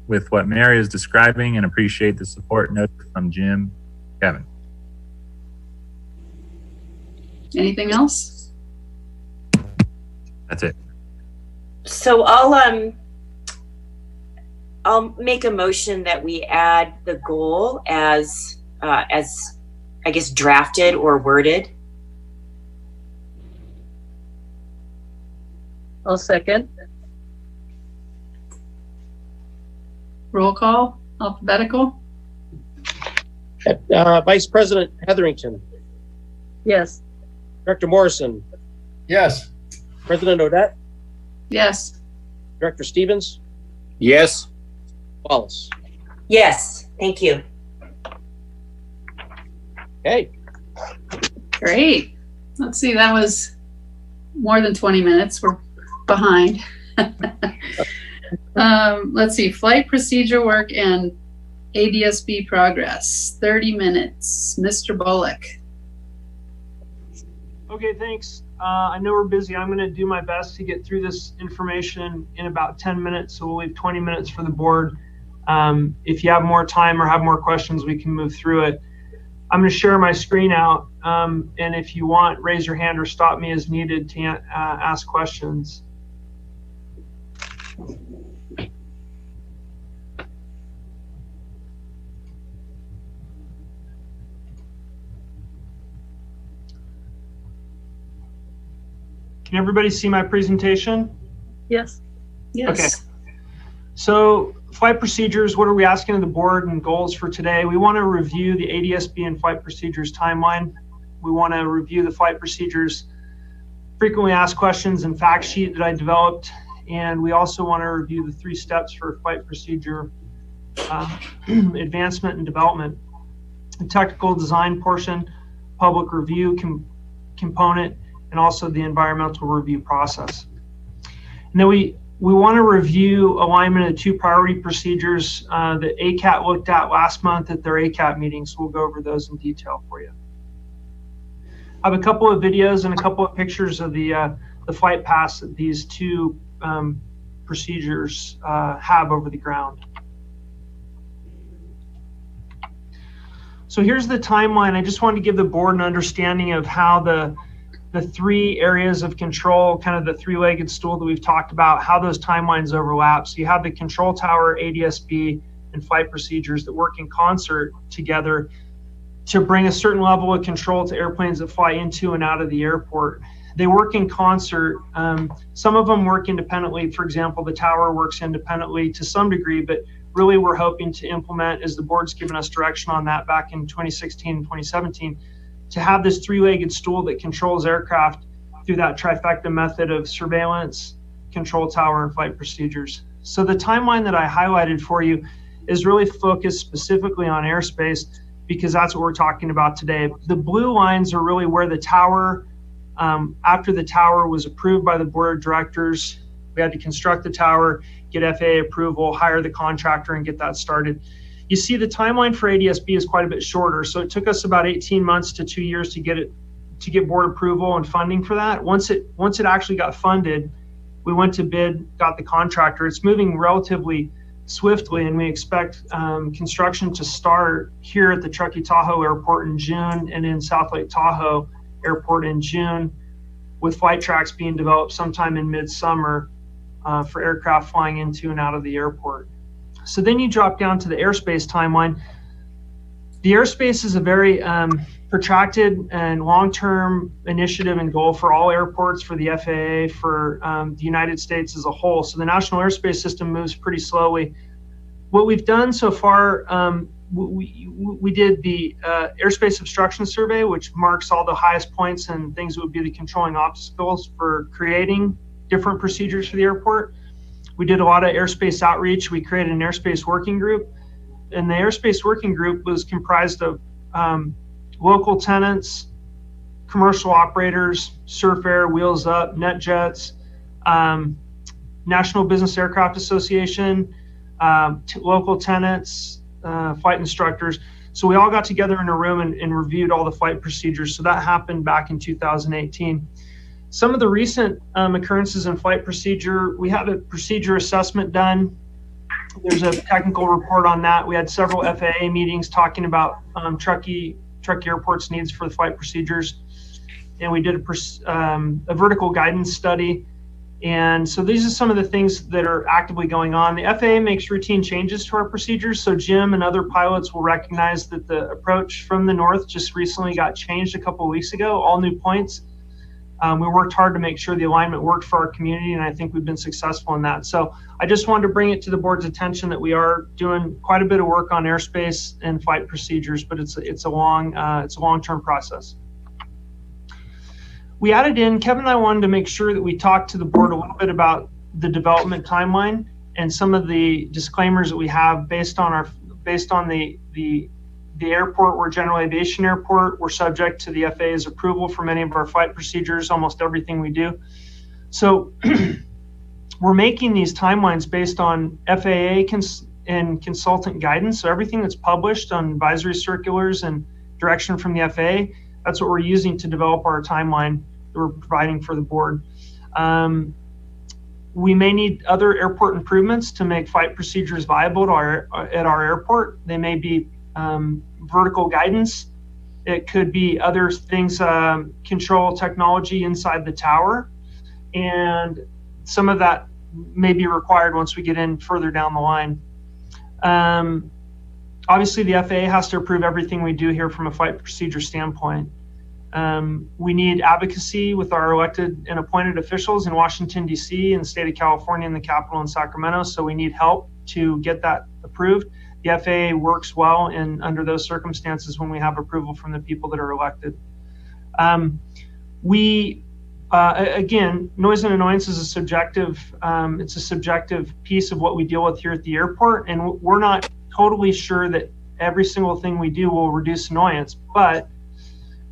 with what Mary is describing and appreciate the support note from Jim, Kevin. Anything else? That's it. So I'll make a motion that we add the goal as I guess drafted or worded. I'll second. Roll call, alphabetical? Vice President Hetherington, Yes. Director Morrison, Yes. President Odette, Yes. Director Stevens, Yes. Wallace. Yes, thank you. Okay. Great. Let's see, that was more than 20 minutes. We're behind. Let's see, flight procedure work and ADSB progress, 30 minutes. Mr. Bullock. Okay, thanks. I know we're busy. I'm going to do my best to get through this information in about 10 minutes, so we'll leave 20 minutes for the board. If you have more time or have more questions, we can move through it. I'm going to share my screen out, and if you want, raise your hand or stop me as needed to ask questions. Can everybody see my presentation? Yes. Yes. Okay. So flight procedures, what are we asking of the board and goals for today? We want to review the ADSB and flight procedures timeline. We want to review the flight procedures frequently asked questions and fact sheet that I developed. And we also want to review the 3 steps for flight procedure advancement and development. The technical design portion, public review component, and also the environmental review process. And then we want to review alignment of the 2 priority procedures that ACAT looked at last month at their ACAT meeting, so we'll go over those in detail for you. I have a couple of videos and a couple of pictures of the flight paths that these 2 procedures have over the ground. So here's the timeline. I just wanted to give the board an understanding of how the 3 areas of control, kind of the 3-legged stool that we've talked about, how those timelines overlap. So you have the control tower, ADSB, and flight procedures that work in concert together to bring a certain level of control to airplanes that fly into and out of the airport. They work in concert. Some of them work independently. For example, the tower works independently to some degree, but really we're hoping to implement, as the board's given us direction on that back in 2016 and 2017, to have this three-legged stool that controls aircraft through that trifecta method of surveillance, control tower, and flight procedures. So the timeline that I highlighted for you is really focused specifically on airspace, because that's what we're talking about today. The blue lines are really where the tower, after the tower was approved by the board of directors, we had to construct the tower, get FAA approval, hire the contractor, and get that started. You see the timeline for ADSB is quite a bit shorter. So it took us about 18 months to 2 years to get board approval and funding for that. Once it actually got funded, we went to bid, got the contractor. It's moving relatively swiftly, and we expect construction to start here at the Truckee Tahoe Airport in June, and in South Lake Tahoe Airport in June, with flight tracks being developed sometime in midsummer for aircraft flying into and out of the airport. So then you drop down to the airspace timeline. The airspace is a very protracted and long-term initiative and goal for all airports, for the FAA, for the United States as a whole. So the National Airspace System moves pretty slowly. What we've done so far, we did the Airspace Obstruction Survey, which marks all the highest points and things that would be the controlling obstacles for creating different procedures for the airport. We did a lot of airspace outreach. We created an airspace working group, and the airspace working group was comprised of local tenants, commercial operators, Surf Air, Wheels Up, NetJets, National Business Aircraft Association, local tenants, flight instructors. So we all got together in a room and reviewed all the flight procedures. So that happened back in 2018. Some of the recent occurrences in flight procedure, we had a procedure assessment done. There's a technical report on that. We had several FAA meetings talking about Truckee Airport's needs for the flight procedures. And we did a vertical guidance study. And so these are some of the things that are actively going on. The FAA makes routine changes to our procedures. So Jim and other pilots will recognize that the approach from the north just recently got changed a couple of weeks ago, all new points. We worked hard to make sure the alignment worked for our community, and I think we've been successful in that. So I just wanted to bring it to the board's attention that we are doing quite a bit of work on airspace and flight procedures, but it's a long-term process. We added in, Kevin and I wanted to make sure that we talked to the board a little bit about the development timeline and some of the disclaimers that we have based on the airport. We're a general aviation airport. We're subject to the FAA's approval for many of our flight procedures, almost everything we do. So we're making these timelines based on FAA and consultant guidance. So everything that's published on advisory circulars and direction from the FAA, that's what we're using to develop our timeline that we're providing for the board. We may need other airport improvements to make flight procedures viable at our airport. They may be vertical guidance. It could be other things, control technology inside the tower. And some of that may be required once we get in further down the line. Obviously, the FAA has to approve everything we do here from a flight procedure standpoint. We need advocacy with our elected and appointed officials in Washington, D.C., and the state of California, and the Capitol in Sacramento. So we need help to get that approved. The FAA works well under those circumstances when we have approval from the people that are elected. Again, noise and annoyance is a subjective, it's a subjective piece of what we deal with here at the airport, and we're not totally sure that every single thing we do will reduce annoyance, but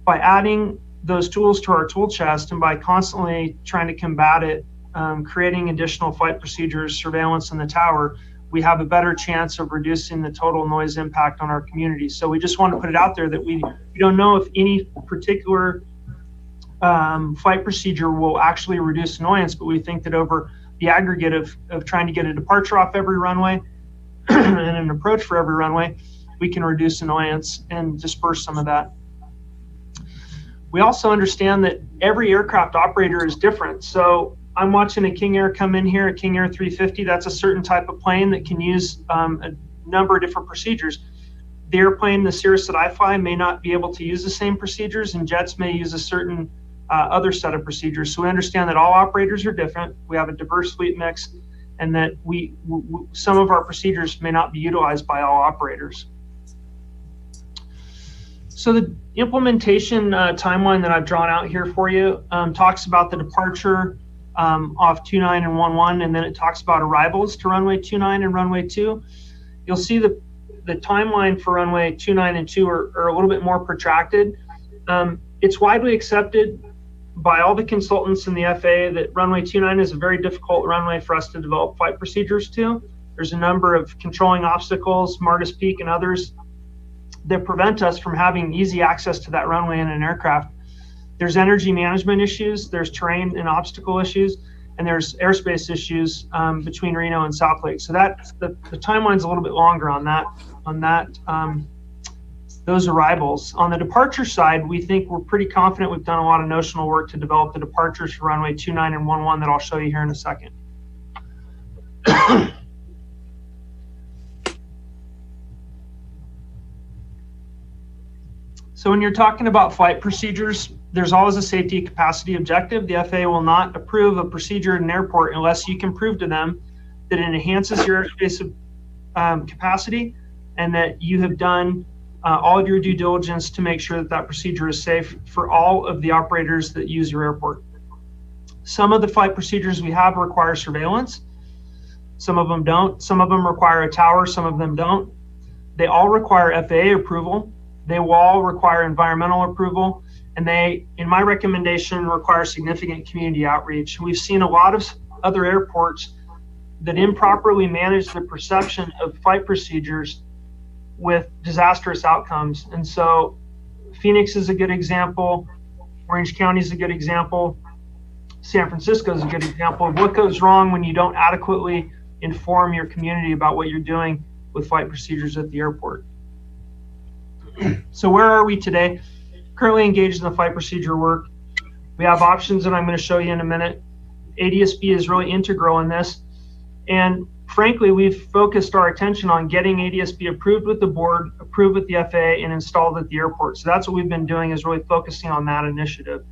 by adding those tools to our tool chest and by constantly trying to combat it, creating additional flight procedures, surveillance in the tower, we have a better chance of reducing the total noise impact on our community. So we just want to put it out there that we don't know if any particular flight procedure will actually reduce annoyance, but we think that over the aggregate of trying to get a departure off every runway and an approach for every runway, we can reduce annoyance and disperse some of that. We also understand that every aircraft operator is different. So I'm watching a King Air come in here, a King Air 350. That's a certain type of plane that can use a number of different procedures. The airplane, the Cirrus that I fly, may not be able to use the same procedures, and jets may use a certain other set of procedures. So we understand that all operators are different. We have a diverse fleet mix, and that some of our procedures may not be utilized by all operators. So the implementation timeline that I've drawn out here for you talks about the departure off 29 and 11, and then it talks about arrivals to runway 29 and runway 2. You'll see the timeline for runway 29 and 2 are a little bit more protracted. It's widely accepted by all the consultants in the FAA that runway 29 is a very difficult runway for us to develop flight procedures to. There's a number of controlling obstacles, Martis Peak and others, that prevent us from having easy access to that runway in an aircraft. There's energy management issues, there's terrain and obstacle issues, and there's airspace issues between Reno and South Lake. So that the timeline's a little bit longer on those arrivals. On the departure side, we think we're pretty confident. We've done a lot of notional work to develop the departures for runway 29 and 11 that I'll show you here in a second. So when you're talking about flight procedures, there's always a safety capacity objective. The FAA will not approve a procedure at an airport unless you can prove to them that it enhances your airspace capacity and that you have done all of your due diligence to make sure that that procedure is safe for all of the operators that use your airport. Some of the flight procedures we have require surveillance. Some of them don't. Some of them require a tower. Some of them don't. They all require FAA approval. They will all require environmental approval. And they, in my recommendation, require significant community outreach. We've seen a lot of other airports that improperly manage the perception of flight procedures with disastrous outcomes. And so Phoenix is a good example. Orange County is a good example. San Francisco is a good example of what goes wrong when you don't adequately inform your community about what you're doing with flight procedures at the airport. So where are we today? Currently engaged in the flight procedure work. We have options that I'm going to show you in a minute. ADS-B is really integral in this. And frankly, we've focused our attention on getting ADS-B approved with the board, approved with the FAA, and installed at the airport. So that's what we've been doing, is really focusing on that initiative.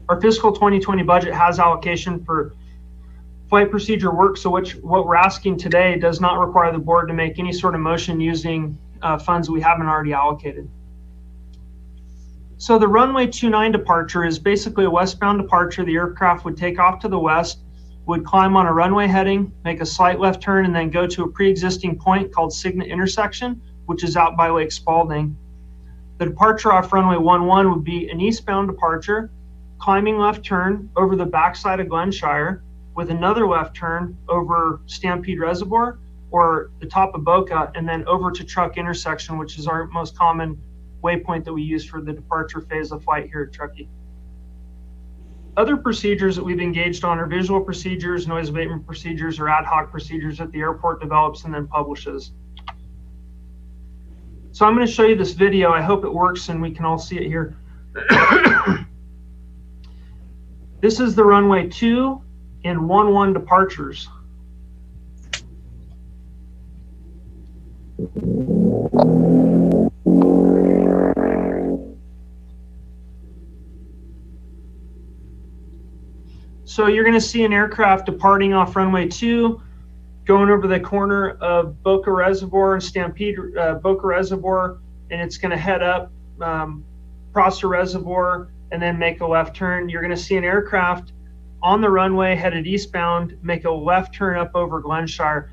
Our fiscal 2020 budget has allocation for flight procedure work. So what we're asking today does not require the board to make any sort of motion using funds we haven't already allocated. So the runway 29 departure is basically a westbound departure. The aircraft would take off to the west, would climb on a runway heading, make a slight left turn, and then go to a pre-existing point called Cigna intersection, which is out by Lake Spalding. The departure off runway 11 would be an eastbound departure, climbing left turn over the backside of Glenshire, with another left turn over Stampede Reservoir or the top of Boca, and then over to Truck intersection, which is our most common waypoint that we use for the departure phase of flight here at Truckee. Other procedures that we've engaged on are visual procedures, noise abatement procedures, or ad hoc procedures that the airport develops and then publishes. So I'm going to show you this video. I hope it works and we can all see it here. This is the runway 2 and 11 departures. So you're going to see an aircraft departing off runway 2, going over the corner of Boca Reservoir and Stampede Boca Reservoir, and it's going to head up Prosser Reservoir and then make a left turn. You're going to see an aircraft on the runway headed eastbound, make a left turn up over Glenshire.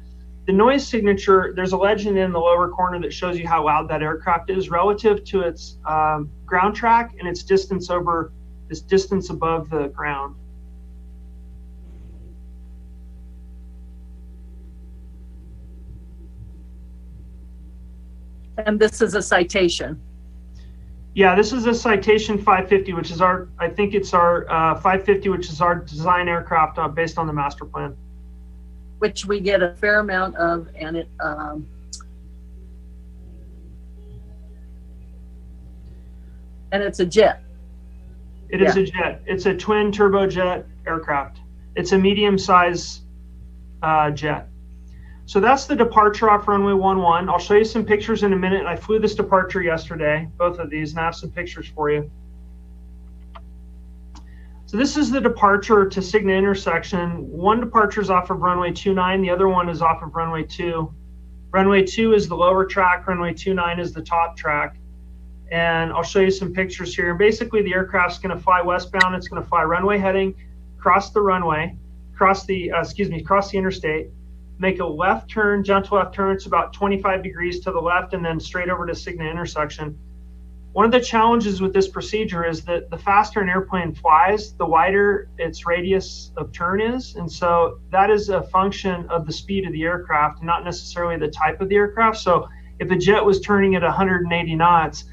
The noise signature, there's a legend in the lower corner that shows you how loud that aircraft is relative to its ground track and its distance above the ground. And this is a citation. Yeah, this is a Citation 550, which is our, I think it's our 550, which is our design aircraft based on the master plan. Which we get a fair amount of, and it and it's a jet. It is a jet. It's a twin turbojet aircraft. It's a medium-size jet. So that's the departure off runway 11. I'll show you some pictures in a minute. I flew this departure yesterday, both of these, and I have some pictures for you. So this is the departure to Cigna intersection. One departure is off of runway 29, the other one is off of runway 2. Runway 2 is the lower track, runway 29 is the top track. And I'll show you some pictures here. And basically the aircraft's gonna fly westbound, it's gonna fly runway heading, cross the runway, cross the interstate, make a left turn, gentle left turn, it's about 25 degrees to the left, and then straight over to Cigna intersection. One of the challenges with this procedure is that the faster an airplane flies, the wider its radius of turn is. And so that is a function of the speed of the aircraft, not necessarily the type of the aircraft. So if a jet was turning at 180 knots,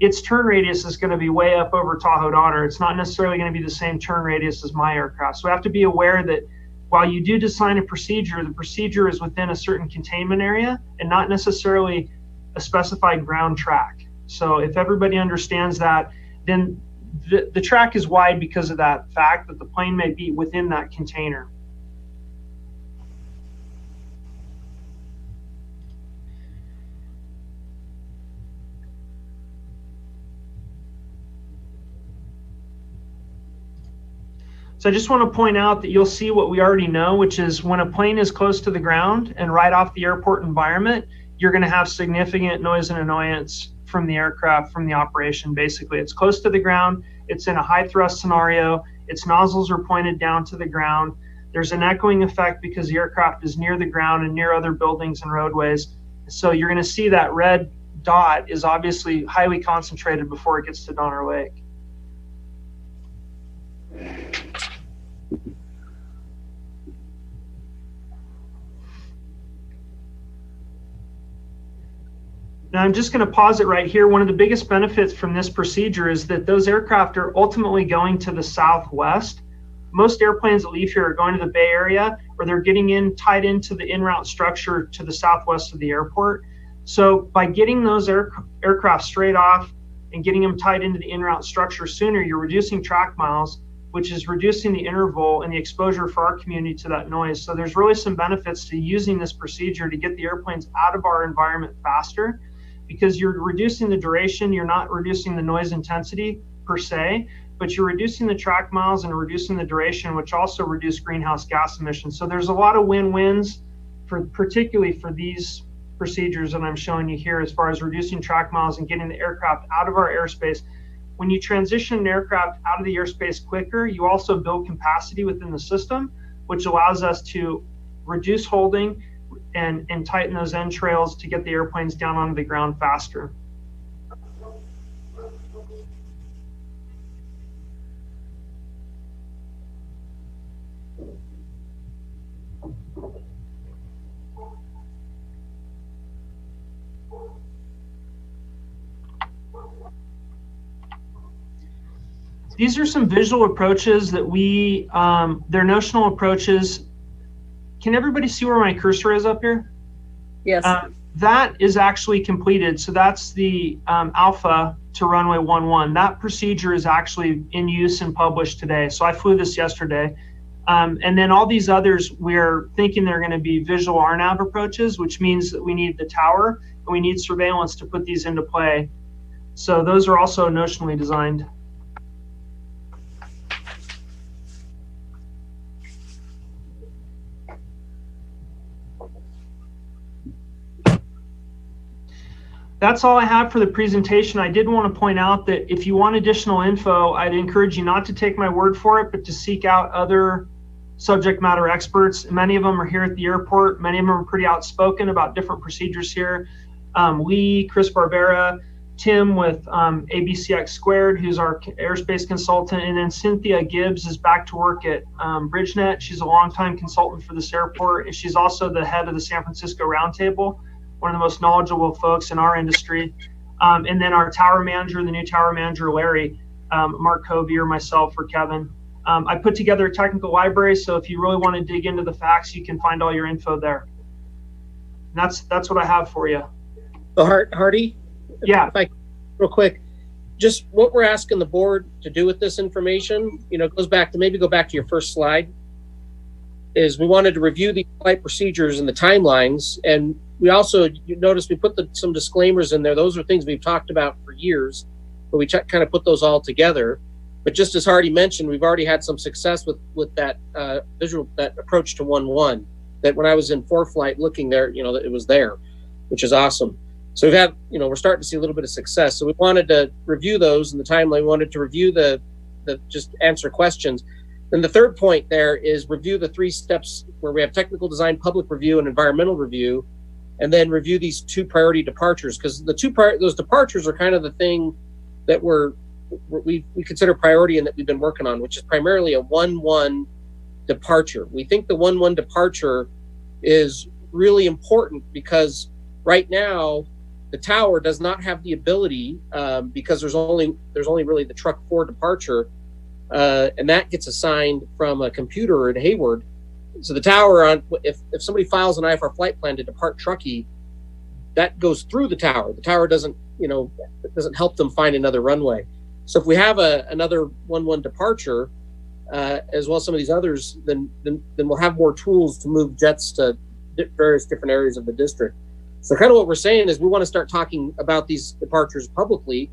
its turn radius is going to be way up over Tahoe Donner. It's not necessarily going to be the same turn radius as my aircraft. So we have to be aware that while you do design a procedure, the procedure is within a certain containment area and not necessarily a specified ground track. So if everybody understands that, then the track is wide because of that fact that the plane may be within that container. So I just want to point out that you'll see what we already know, which is when a plane is close to the ground and right off the airport environment, you're going to have significant noise and annoyance from the aircraft, from the operation. Basically, it's close to the ground, it's in a high thrust scenario, its nozzles are pointed down to the ground, there's an echoing effect because the aircraft is near the ground and near other buildings and roadways. So you're going to see that red dot is obviously highly concentrated before it gets to Donner Lake. Now I'm just going to pause it right here. One of the biggest benefits from this procedure is that those aircraft are ultimately going to the southwest. Most airplanes that leave here are going to the Bay Area, or they're getting tied into the en-route structure to the southwest of the airport. So by getting those aircraft straight off and getting them tied into the en-route structure sooner, you're reducing track miles, which is reducing the interval and the exposure for our community to that noise. So there's really some benefits to using this procedure to get the airplanes out of our environment faster, because you're reducing the duration, you're not reducing the noise intensity per se, but you're reducing the track miles and reducing the duration, which also reduce greenhouse gas emissions. So there's a lot of win-wins, particularly for these procedures that I'm showing you here, as far as reducing track miles and getting the aircraft out of our airspace. When you transition an aircraft out of the airspace quicker, you also build capacity within the system, which allows us to reduce holding and tighten those entrails to get the airplanes down onto the ground faster. These are some visual approaches that they're notional approaches. Can everybody see where my cursor is up here? Yes. That is actually completed. So that's the alpha to runway 11. That procedure is actually in use and published today. So I flew this yesterday. And then all these others, we're thinking they're going to be visual RNAV approaches, which means that we need the tower and we need surveillance to put these into play. So those are also notionally designed. That's all I have for the presentation. I did want to point out that if you want additional info, I'd encourage you not to take my word for it, but to seek out other subject matter experts. Many of them are here at the airport. Many of them are pretty outspoken about different procedures here. Lee, Chris Barbera, Tim with ABCX Squared, who's our airspace consultant, and then Cynthia Gibbs is back to work at BridgeNet. She's a longtime consultant for this airport, and she's also the head of the San Francisco Roundtable, one of the most knowledgeable folks in our industry. And then our tower manager, the new tower manager, Larry, Mark Covey, or myself, or Kevin. I put together a technical library, so if you really want to dig into the facts, you can find all your info there. And that's what I have for you. So Hardy? Yeah. If I, real quick, just what we're asking the board to do with this information, goes back to, maybe go back to your first slide, is we wanted to review the flight procedures and the timelines. And we also, you notice we put some disclaimers in there. Those are things we've talked about for years, but we kind of put those all together. But just as Hardy mentioned, we've already had some success with that that approach to 1-1. That when I was in ForeFlight looking there, you know, that it was there, which is awesome. So we've had, you know, we're starting to see a little bit of success. So we wanted to review those in the timeline. We wanted to review the just answer questions. Then the third point there is review the 3 steps where we have technical design, public review, and environmental review, and then review these 2 priority departures, because those departures are kind of the thing that we consider priority and that we've been working on, which is primarily a 1-1 departure. We think the 1-1 departure is really important because right now the tower does not have the ability, because there's only really the Truck 4 departure, and that gets assigned from a computer in Hayward. So the tower, if somebody files an IFR flight plan to depart Truckee, that goes through the tower. The tower doesn't help them find another runway. So if we have another 1-1 departure, as well as some of these others, then we'll have more tools to move jets to various different areas of the district. So kind of what we're saying is we want to start talking about these departures publicly,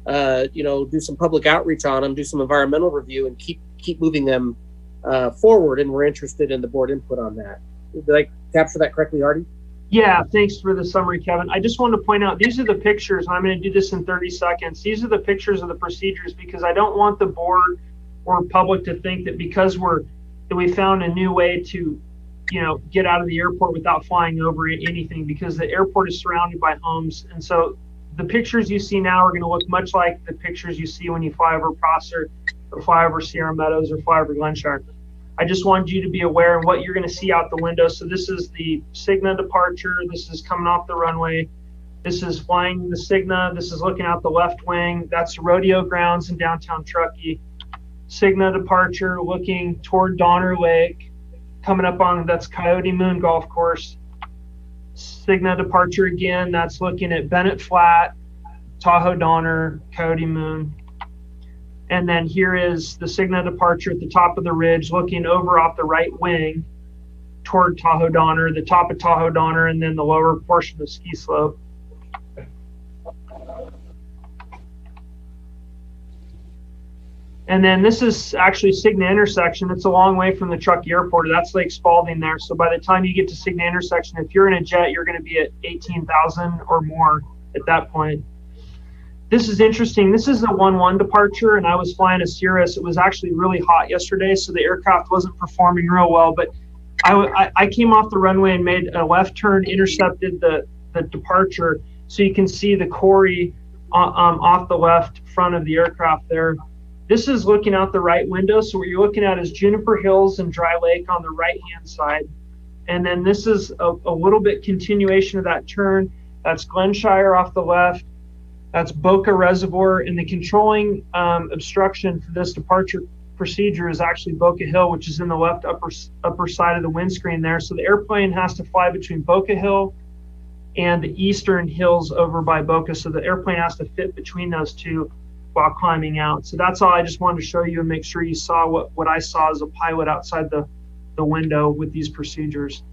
do some public outreach on them, do some environmental review, and keep moving them forward. And we're interested in the board input on that. Did I capture that correctly, Artie? Yeah, thanks for the summary, Kevin. I just wanted to point out, these are the pictures, and I'm going to do this in 30 seconds. These are the pictures of the procedures, because I don't want the board or public to think that because we found a new way to, get out of the airport without flying over anything, because the airport is surrounded by homes. And so the pictures you see now are going to look much like the pictures you see when you fly over Prosser or fly over Sierra Meadows or fly over Glenshire. I just wanted you to be aware of what you're going to see out the window. So this is the Cigna departure. This is coming off the runway. This is flying the Cigna. This is looking out the left wing. That's rodeo grounds in downtown Truckee. Cigna departure looking toward Donner Lake. Coming up on, that's Coyote Moon Golf Course. Cigna departure again. That's looking at Bennett Flat, Tahoe Donner, Coyote Moon. And then here is the Cigna departure at the top of the ridge, looking over off the right wing toward Tahoe Donner, the top of Tahoe Donner, and then the lower portion of Ski Slope. And then this is actually Cigna intersection. It's a long way from the Truckee Airport. That's Lake Spalding there. So by the time you get to Cigna intersection, if you're in a jet, you're going to be at 18,000 or more at that point. This is interesting. This is a 1-1 departure, and I was flying a Cirrus. It was actually really hot yesterday, so the aircraft wasn't performing real well. But I came off the runway and made a left turn, intercepted the departure, so you can see the quarry off the left front of the aircraft there. This is looking out the right window, so what you're looking at is Juniper Hills and Dry Lake on the right-hand side. And then this is a little bit continuation of that turn. That's Glenshire off the left. That's Boca Reservoir, and the controlling obstruction for this departure procedure is actually Boca Hill, which is in the left upper side of the windscreen there. So the airplane has to fly between Boca Hill and the eastern hills over by Boca. So the airplane has to fit between those two while climbing out. So that's all I just wanted to show you and make sure you saw what I saw as a pilot outside the window with these procedures.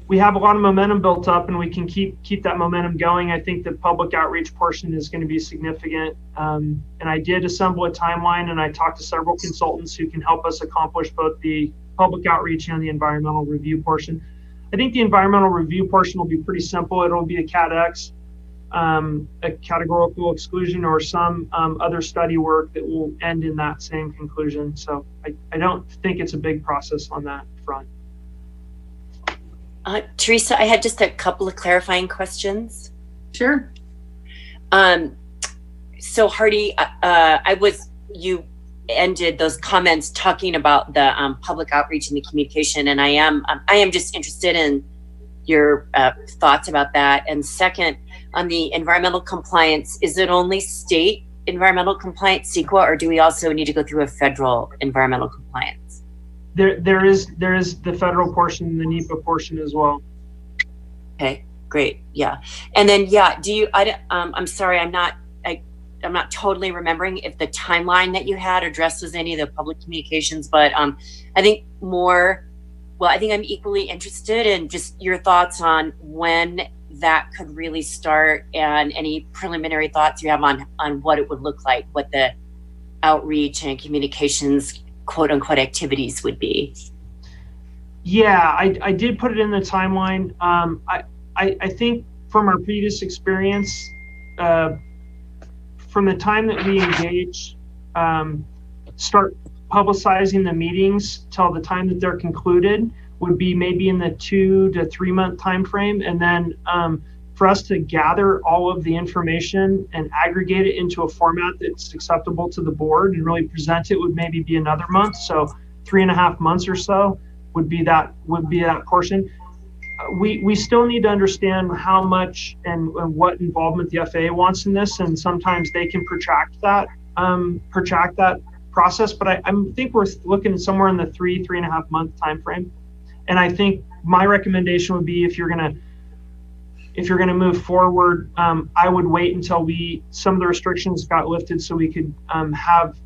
We have a lot of momentum built up, and we can keep that momentum going. I think the public outreach portion is going to be significant. And I did assemble a timeline, and I talked to several consultants who can help us accomplish both the public outreach and the environmental review portion. I think the environmental review portion will be pretty simple. It'll be a CAT-X, a categorical exclusion, or some other study work that will end in that same conclusion. So I don't think it's a big process on that front. Teresa, I had just a couple of clarifying questions. Sure. So Hardy, you ended those comments talking about the public outreach and the communication, and I am just interested in your thoughts about that. And second, on the environmental compliance, is it only state environmental compliance, CEQA, or do we also need to go through a federal environmental compliance? There is the federal portion and the NEPA portion as well. Okay, great. Yeah. And then, I'm sorry, I'm not totally remembering if the timeline that you had addresses any of the public communications, but I think I'm equally interested in just your thoughts on when that could really start, and any preliminary thoughts you have on what it would look like, what the outreach and communications quote unquote activities would be? Yeah, I did put it in the timeline. I think from our previous experience, from the time that we engage, start publicizing the meetings till the time that they're concluded would be maybe in the 2 to 3 month time frame. And then for us to gather all of the information and aggregate it into a format that's acceptable to the board and really present it would maybe be another month. So 3.5 months or so would be that portion. We still need to understand how much and what involvement the FAA wants in this, and sometimes they can protract that process. But I think we're looking at somewhere in the 3.5 month time frame. And I think my recommendation would be, if you're gonna move forward, I would wait until some of the restrictions got lifted, so we could have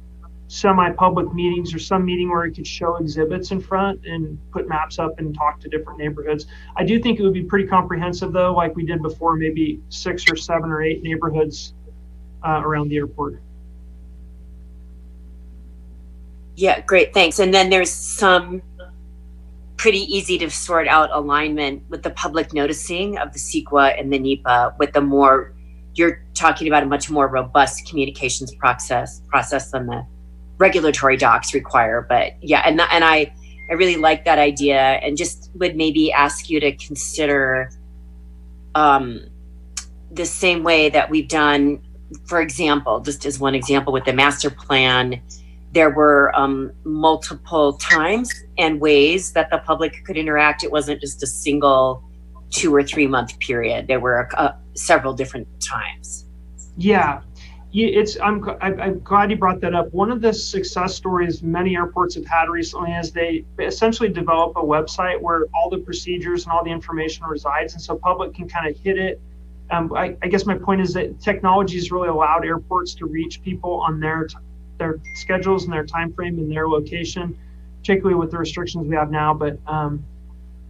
semi-public meetings or some meeting where we could show exhibits in front and put maps up and talk to different neighborhoods. I do think it would be pretty comprehensive though, like we did before, maybe 6 or 7 or 8 neighborhoods around the airport. Yeah, great, thanks. And then there's some pretty easy to sort out alignment with the public noticing of the CEQA and the NEPA, with the more, you're talking about a much more robust communications process than the regulatory docs require. But yeah, and I really like that idea, and just would maybe ask you to consider the same way that we've done, for example, just as one example with the master plan, there were multiple times and ways that the public could interact. It wasn't just a single 2 or 3 month period. There were several different times. Yeah, I'm glad you brought that up. One of the success stories many airports have had recently is they essentially develop a website where all the procedures and all the information resides, and so public can kind of hit it. I guess my point is that technology has really allowed airports to reach people on their schedules and their time frame and their location, particularly with the restrictions we have now. But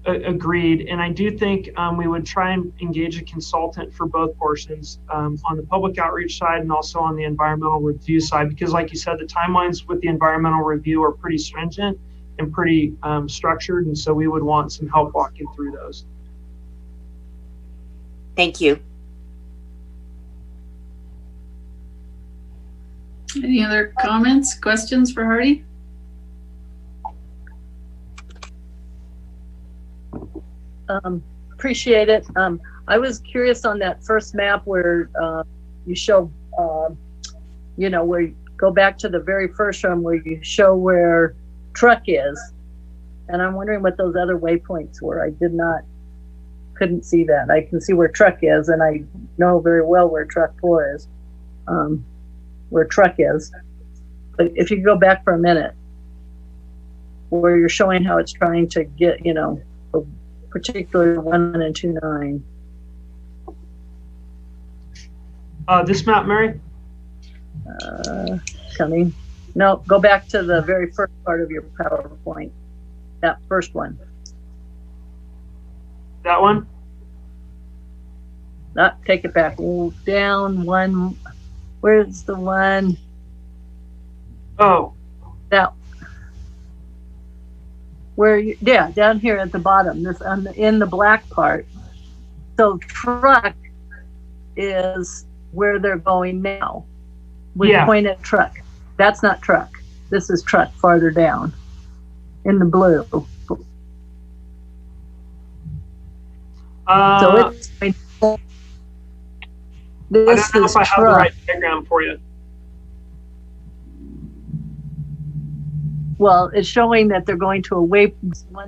agreed. And I do think we would try and engage a consultant for both portions, on the public outreach side and also on the environmental review side, because like you said, the timelines with the environmental review are pretty stringent and pretty structured. And so we would want some help walking through those. Thank you. Any other comments, questions for Hardy? Appreciate it. I was curious on that first map where you show, where you go back to the very first one where you show where truck is. And I'm wondering what those other waypoints were. I couldn't see that. I can see where truck is, and I know very well where truck 4 is, where truck is. But if you go back for a minute, where you're showing how it's trying to get, particularly 1 and 2.9. This map, Mary? Coming. No, go back to the very first part of your PowerPoint. That first one. That one? Not take it back. Down one. Where's the one? Oh. That. Down here at the bottom, in the black part. So truck is where they're going now. We point at truck. That's not truck. This is truck farther down in the blue. So it's this I don't know if I have the right diagram for you. Well, it's showing that they're going to a 1,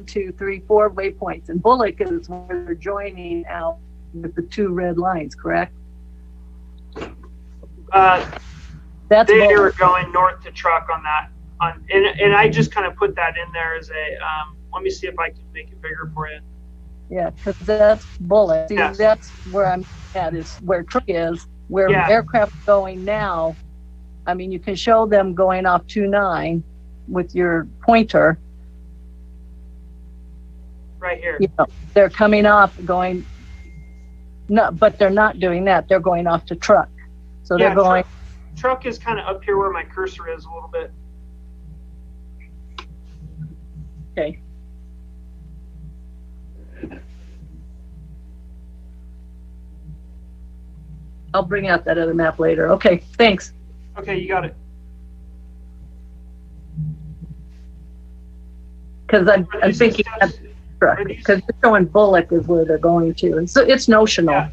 2, 3, 4 waypoints, and Bullock is where they're joining out with the 2 red lines, correct? That's they were going north to truck on that. And I just kind of put that in there as a, let me see if I can make it bigger for you. Yeah, because that's Bullock. See, yes. That's where I'm at, is where truck is, where aircraft going now. I mean, you can show them going off 2.9 with your pointer. Right here. They're coming off going, No, but they're not doing that. They're going off to truck. So they're going. Truck is kind of up here where my cursor is a little bit. Okay. I'll bring out that other map later. Okay, thanks. Okay, you got it. Because I'm thinking that's truck, because it's showing Bullock is where they're going to. And so it's notional. Yeah,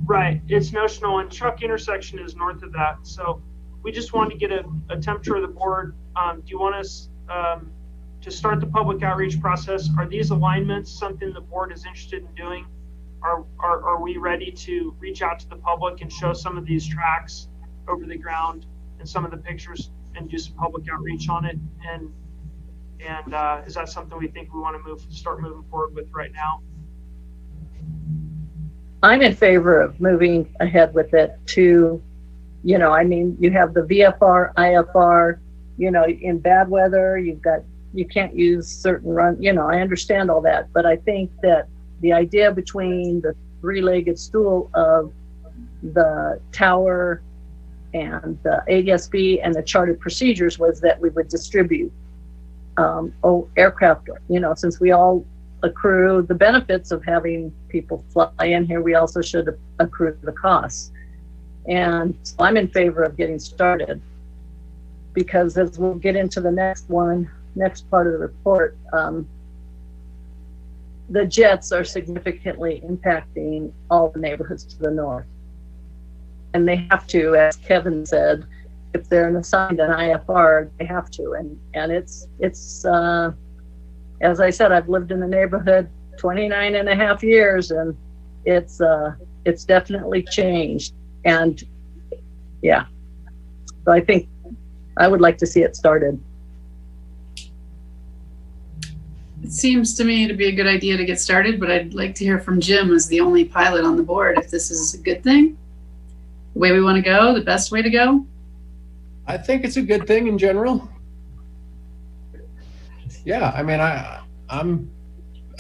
right, it's notional, and truck intersection is north of that. So we just wanted to get a temperature of the board. Do you want us to start the public outreach process? Are these alignments something the board is interested in doing? Are we ready to reach out to the public and show some of these tracks over the ground and some of the pictures and do some public outreach on it? And is that something we think we want to start moving forward with right now? I'm in favor of moving ahead with it to, you know, I mean, you have the VFR, IFR, you know, in bad weather, you can't use certain you know, I understand all that, but I think that the idea between the three-legged stool of the tower and the ADSB and the charted procedures was that we would distribute aircraft, you know, since we all accrue the benefits of having people fly in here, we also should accrue the costs. And so I'm in favor of getting started, because as we'll get into the next part of the report, the jets are significantly impacting all the neighborhoods to the north. And they have to, as Kevin said, if they're assigned an IFR, they have to. And it's as I said, I've lived in the neighborhood 29 and a half years, and it's definitely changed. And yeah, so I think I would like to see it started. It seems to me to be a good idea to get started, but I'd like to hear from Jim as the only pilot on the board, if this is a good thing, the way we want to go, the best way to go. I think it's a good thing in general. Yeah, I mean, I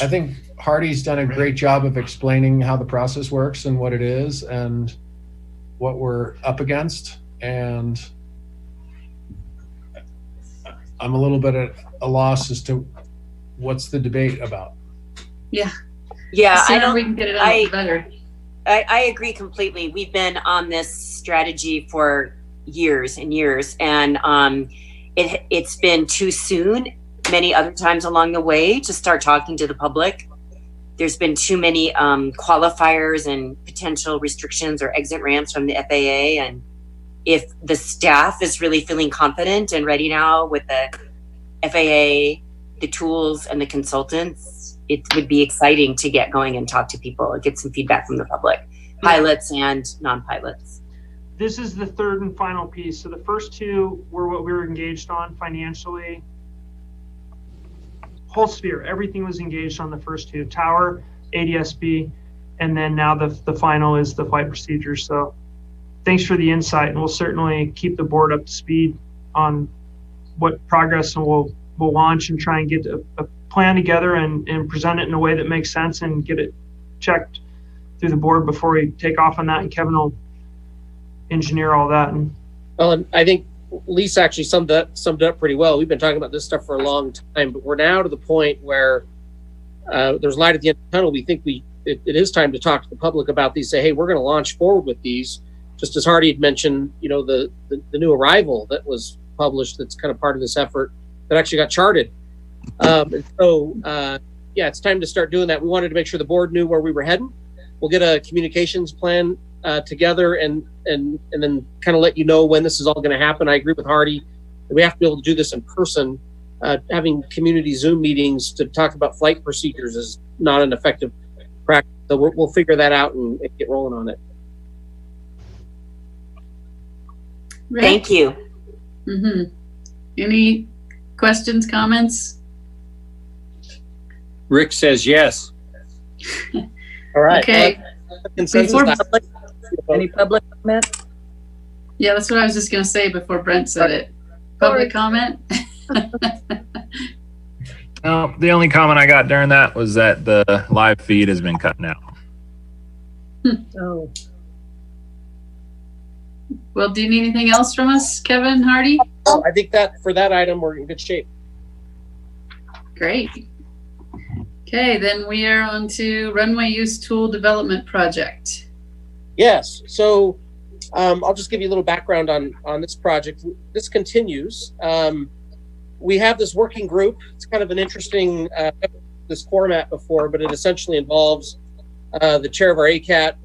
think Hardy's done a great job of explaining how the process works and what it is and what we're up against. And I'm a little bit at a loss as to what's the debate about. Yeah. Yeah, I don't. We can get it on better. I agree completely. We've been on this strategy for years and years, and it's been too soon many other times along the way to start talking to the public. There's been too many qualifiers and potential restrictions or exit ramps from the FAA. And if the staff is really feeling confident and ready now with the FAA, the tools and the consultants, it would be exciting to get going and talk to people and get some feedback from the public, pilots and non-pilots. This is the third and final piece. So the first two were what we were engaged on financially. Whole sphere, everything was engaged on the first two, tower, ADSB, and then now the final is the flight procedures. So thanks for the insight, and we'll certainly keep the board up to speed on what progress, and we'll launch and try and get a plan together and present it in a way that makes sense and get it checked through the board before we take off on that. And Kevin will engineer all that. And I think Lisa actually summed it up pretty well. We've been talking about this stuff for a long time, but we're now to the point where there's light at the end of the tunnel. We think it is time to talk to the public about these. Say, hey, we're going to launch forward with these. Just as Hardy had mentioned, you know, the new arrival that was published, that's kind of part of this effort that actually got charted. And so, yeah, it's time to start doing that. We wanted to make sure the board knew where we were heading. We'll get a communications plan together and then kind of let you know when this is all going to happen. I agree with Hardy that we have to be able to do this in person. Having community Zoom meetings to talk about flight procedures is not an effective practice. So we'll figure that out and get rolling on it. Rick? Thank you. Mm-hmm. Any questions, comments? Rick says yes. All right. Okay. Any public comment? Yeah, that's what I was just going to say before Brent said it. Public comment? No, the only comment I got during that was that the live feed has been cut out. Oh, Well, do you need anything else from us, Kevin Hardy? Oh, I think that for that item, we're in good shape. Great. Okay, then we are on to Runway Use Tool Development Project. Yes. So I'll just give you a little background on this project. This continues. We have this working group. It's kind of an interesting this format before, but it essentially involves the chair of our ACAT,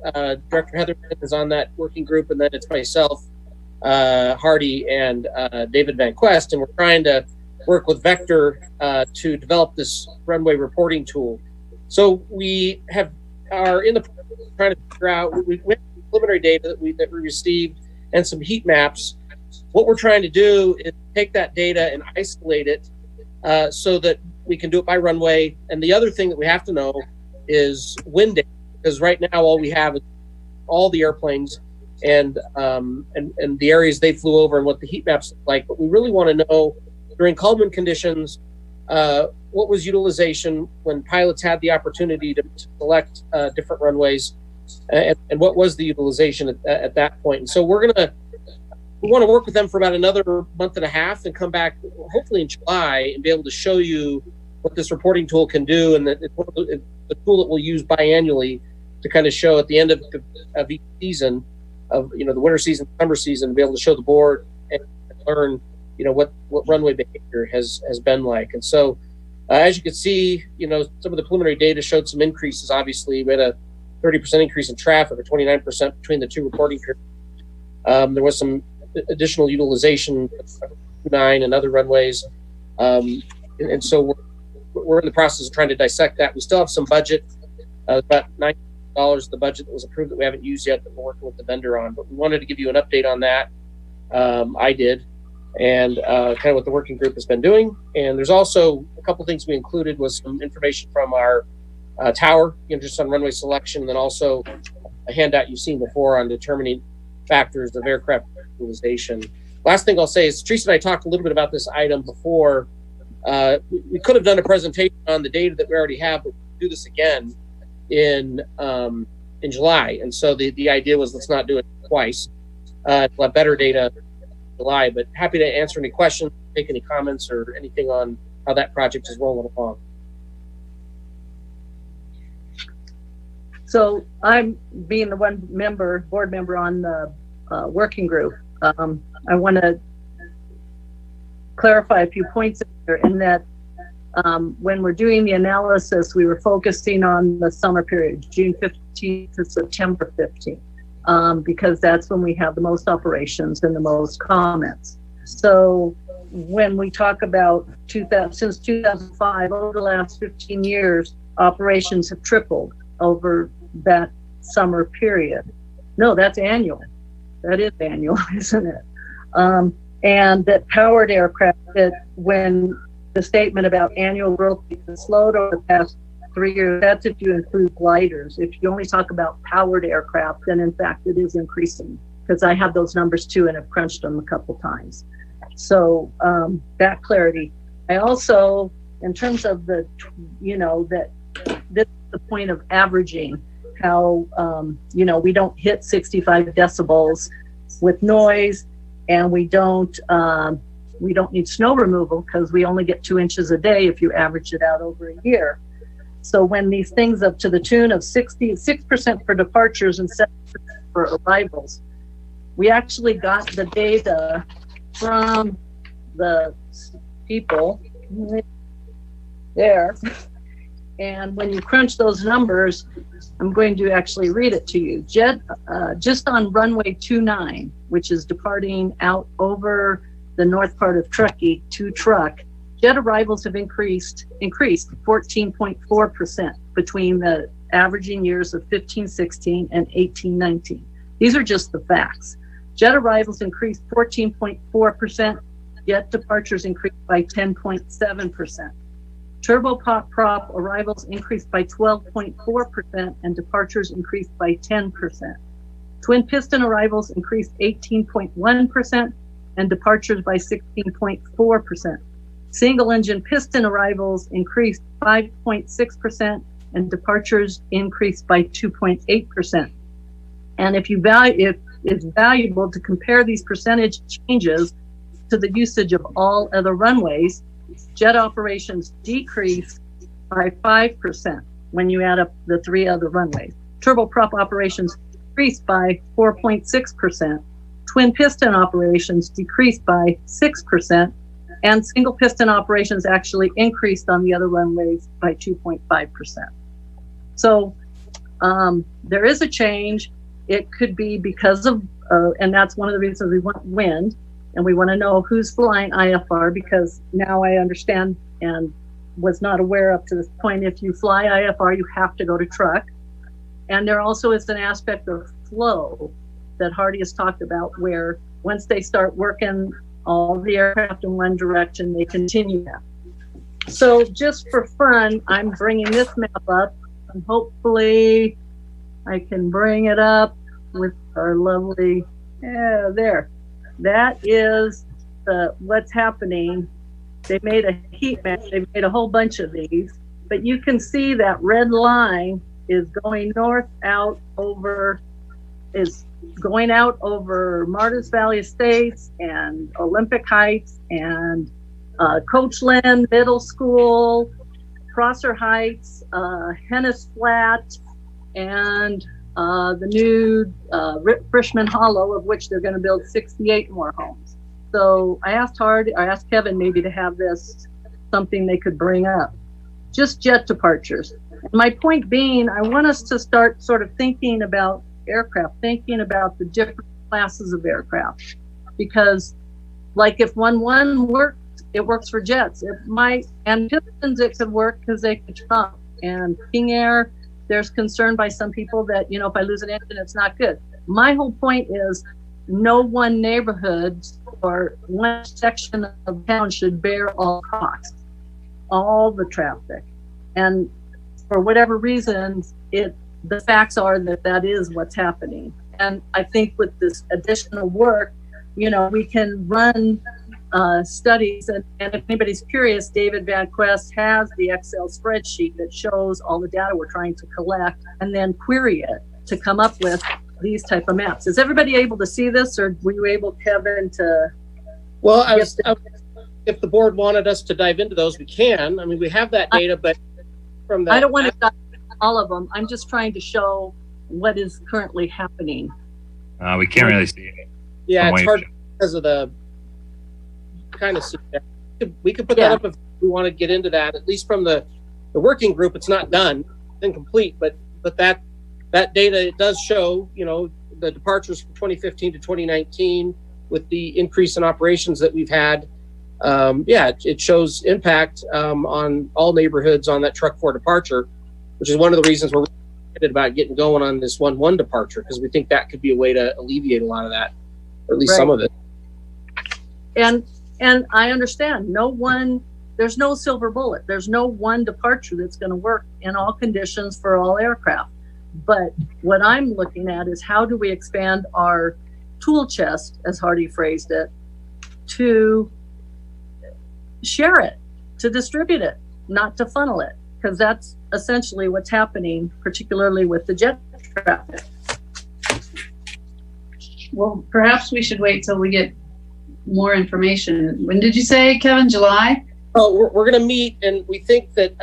Director Heatherton is on that working group, and then it's myself, Hardy, and David Van Quest, and we're trying to work with Vector to develop this runway reporting tool. So we are in the process of trying to figure out, we have preliminary data that we received and some heat maps. What we're trying to do is take that data and isolate it so that we can do it by runway. And the other thing that we have to know is wind data, because right now all we have is all the airplanes and the areas they flew over and what the heat maps look like. But we really want to know during calm wind conditions, what was utilization when pilots had the opportunity to select different runways, and what was the utilization at that point. And so we want to work with them for about another month and a half and come back hopefully in July and be able to show you what this reporting tool can do, and it's the tool that we'll use biannually to kind of show at the end of each season of the winter season, summer season, be able to show the board and learn what runway behavior has been like. And so as you can see, some of the preliminary data showed some increases. Obviously, we had a 30% increase in traffic, or 29% between the two reporting periods. There was some additional utilization of 9 and other runways, and so we're in the process of trying to dissect that. We still have some budget, about $9 of the budget that was approved that we haven't used yet, that we're working with the vendor on. But we wanted to give you an update on that. I did, and kind of what the working group has been doing. And there's also a couple things we included was some information from our tower, just on runway selection, and then also a handout you've seen before on determining factors of aircraft utilization. Last thing I'll say is Teresa and I talked a little bit about this item before. We could have done a presentation on the data that we already have, but we'll do this again in July. And so the idea was, let's not do it twice. We'll have better data in July, but happy to answer any questions, make any comments or anything on how that project is rolling along. so I'm being the board member on the working group. I want to clarify a few points here in that when we're doing the analysis, we were focusing on the summer period, June 15th to September 15th, because that's when we have the most operations and the most comments. So when we talk about since 2005, over the last 15 years, operations have tripled over that summer period. No, that's annual. That is annual, isn't it? And that powered aircraft, that when the statement about annual growth has slowed over the past 3 years, that's if you include gliders. If you only talk about powered aircraft, then in fact it is increasing, because I have those numbers too and have crunched them a couple times. So that clarity. I also, in terms of that this is the point of averaging, how we don't hit 65 decibels with noise, and we don't need snow removal because we only get 2 inches a day if you average it out over a year. So when these things up to the tune of 66% for departures and 7% for arrivals, we actually got the data from the people there. And when you crunch those numbers, I'm going to actually read it to you. Just on runway 29, which is departing out over the north part of Truckee to Truck, jet arrivals have increased 14.4% between the averaging years of 15-16 and 18-19. These are just the facts. Jet arrivals increased 14.4%, jet departures increased by 10.7%. Turboprop arrivals increased by 12.4% and departures increased by 10%. Twin piston arrivals increased 18.1% and departures by 16.4%. Single engine piston arrivals increased 5.6% and departures increased by 2.8%. And if you value, if it's valuable to compare these percentage changes to the usage of all other runways, jet operations decrease by 5% when you add up the 3 other runways. Turboprop operations decreased by 4.6%. Twin piston operations decreased by 6%, and single piston operations actually increased on the other runways by 2.5%. So there is a change. It could be because of, and that's one of the reasons we want wind, and we want to know who's flying IFR, because now I understand and was not aware up to this point, if you fly IFR, you have to go to truck. And there also is an aspect of flow that Hardy has talked about, where once they start working all the aircraft in one direction, they continue that. So just for fun, I'm bringing this map up, and hopefully I can bring it up with our lovely, yeah, there. That is what's happening. They made a heat map. They made a whole bunch of these, but you can see that red line is going north out over, is going out over Martyrs Valley Estates and Olympic Heights and Coachland Middle School, Prosser Heights, Hennis Flat, and the new Frischman Hollow, of which they're going to build 68 more homes. So I asked Kevin maybe to have this something they could bring up. Just jet departures. My point being, I want us to start sort of thinking about aircraft, thinking about the different classes of aircraft. Because like if 1-1 works, it works for jets. It might, and pistons it could work because they could jump. And King Air, there's concern by some people that, you know, if I lose an engine, it's not good. My whole point is no one neighborhood or one section of town should bear all costs, all the traffic. And for whatever reasons, the facts are that is what's happening. And I think with this additional work, you know, we can run studies, and if anybody's curious, David Van Quest has the Excel spreadsheet that shows all the data we're trying to collect and then query it to come up with these type of maps. Is everybody able to see this, or were you able, Kevin, to? Well, if the board wanted us to dive into those, we can. I mean, we have that data, but from that, I don't want to dive into all of them. I'm just trying to show what is currently happening. We can't really see it. Yeah, it's hard because of the kind of see that. We could put that up if we want to get into that. At least from the working group, it's not done, it's incomplete, but that data, it does show, you know, the departures from 2015 to 2019 with the increase in operations that we've had. It shows impact on all neighborhoods on that Truck 4 departure, which is one of the reasons we're excited about getting going on this 1-1 departure, because we think that could be a way to alleviate a lot of that, or at least some of it. And I understand there's no silver bullet. There's no one departure that's going to work in all conditions for all aircraft. But what I'm looking at is how do we expand our tool chest, as Hardy phrased it, to share it, to distribute it, not to funnel it, because that's essentially what's happening, particularly with the jet traffic. Well, perhaps we should wait till we get more information. When did you say, Kevin? July? Oh, we're going to meet, and we think that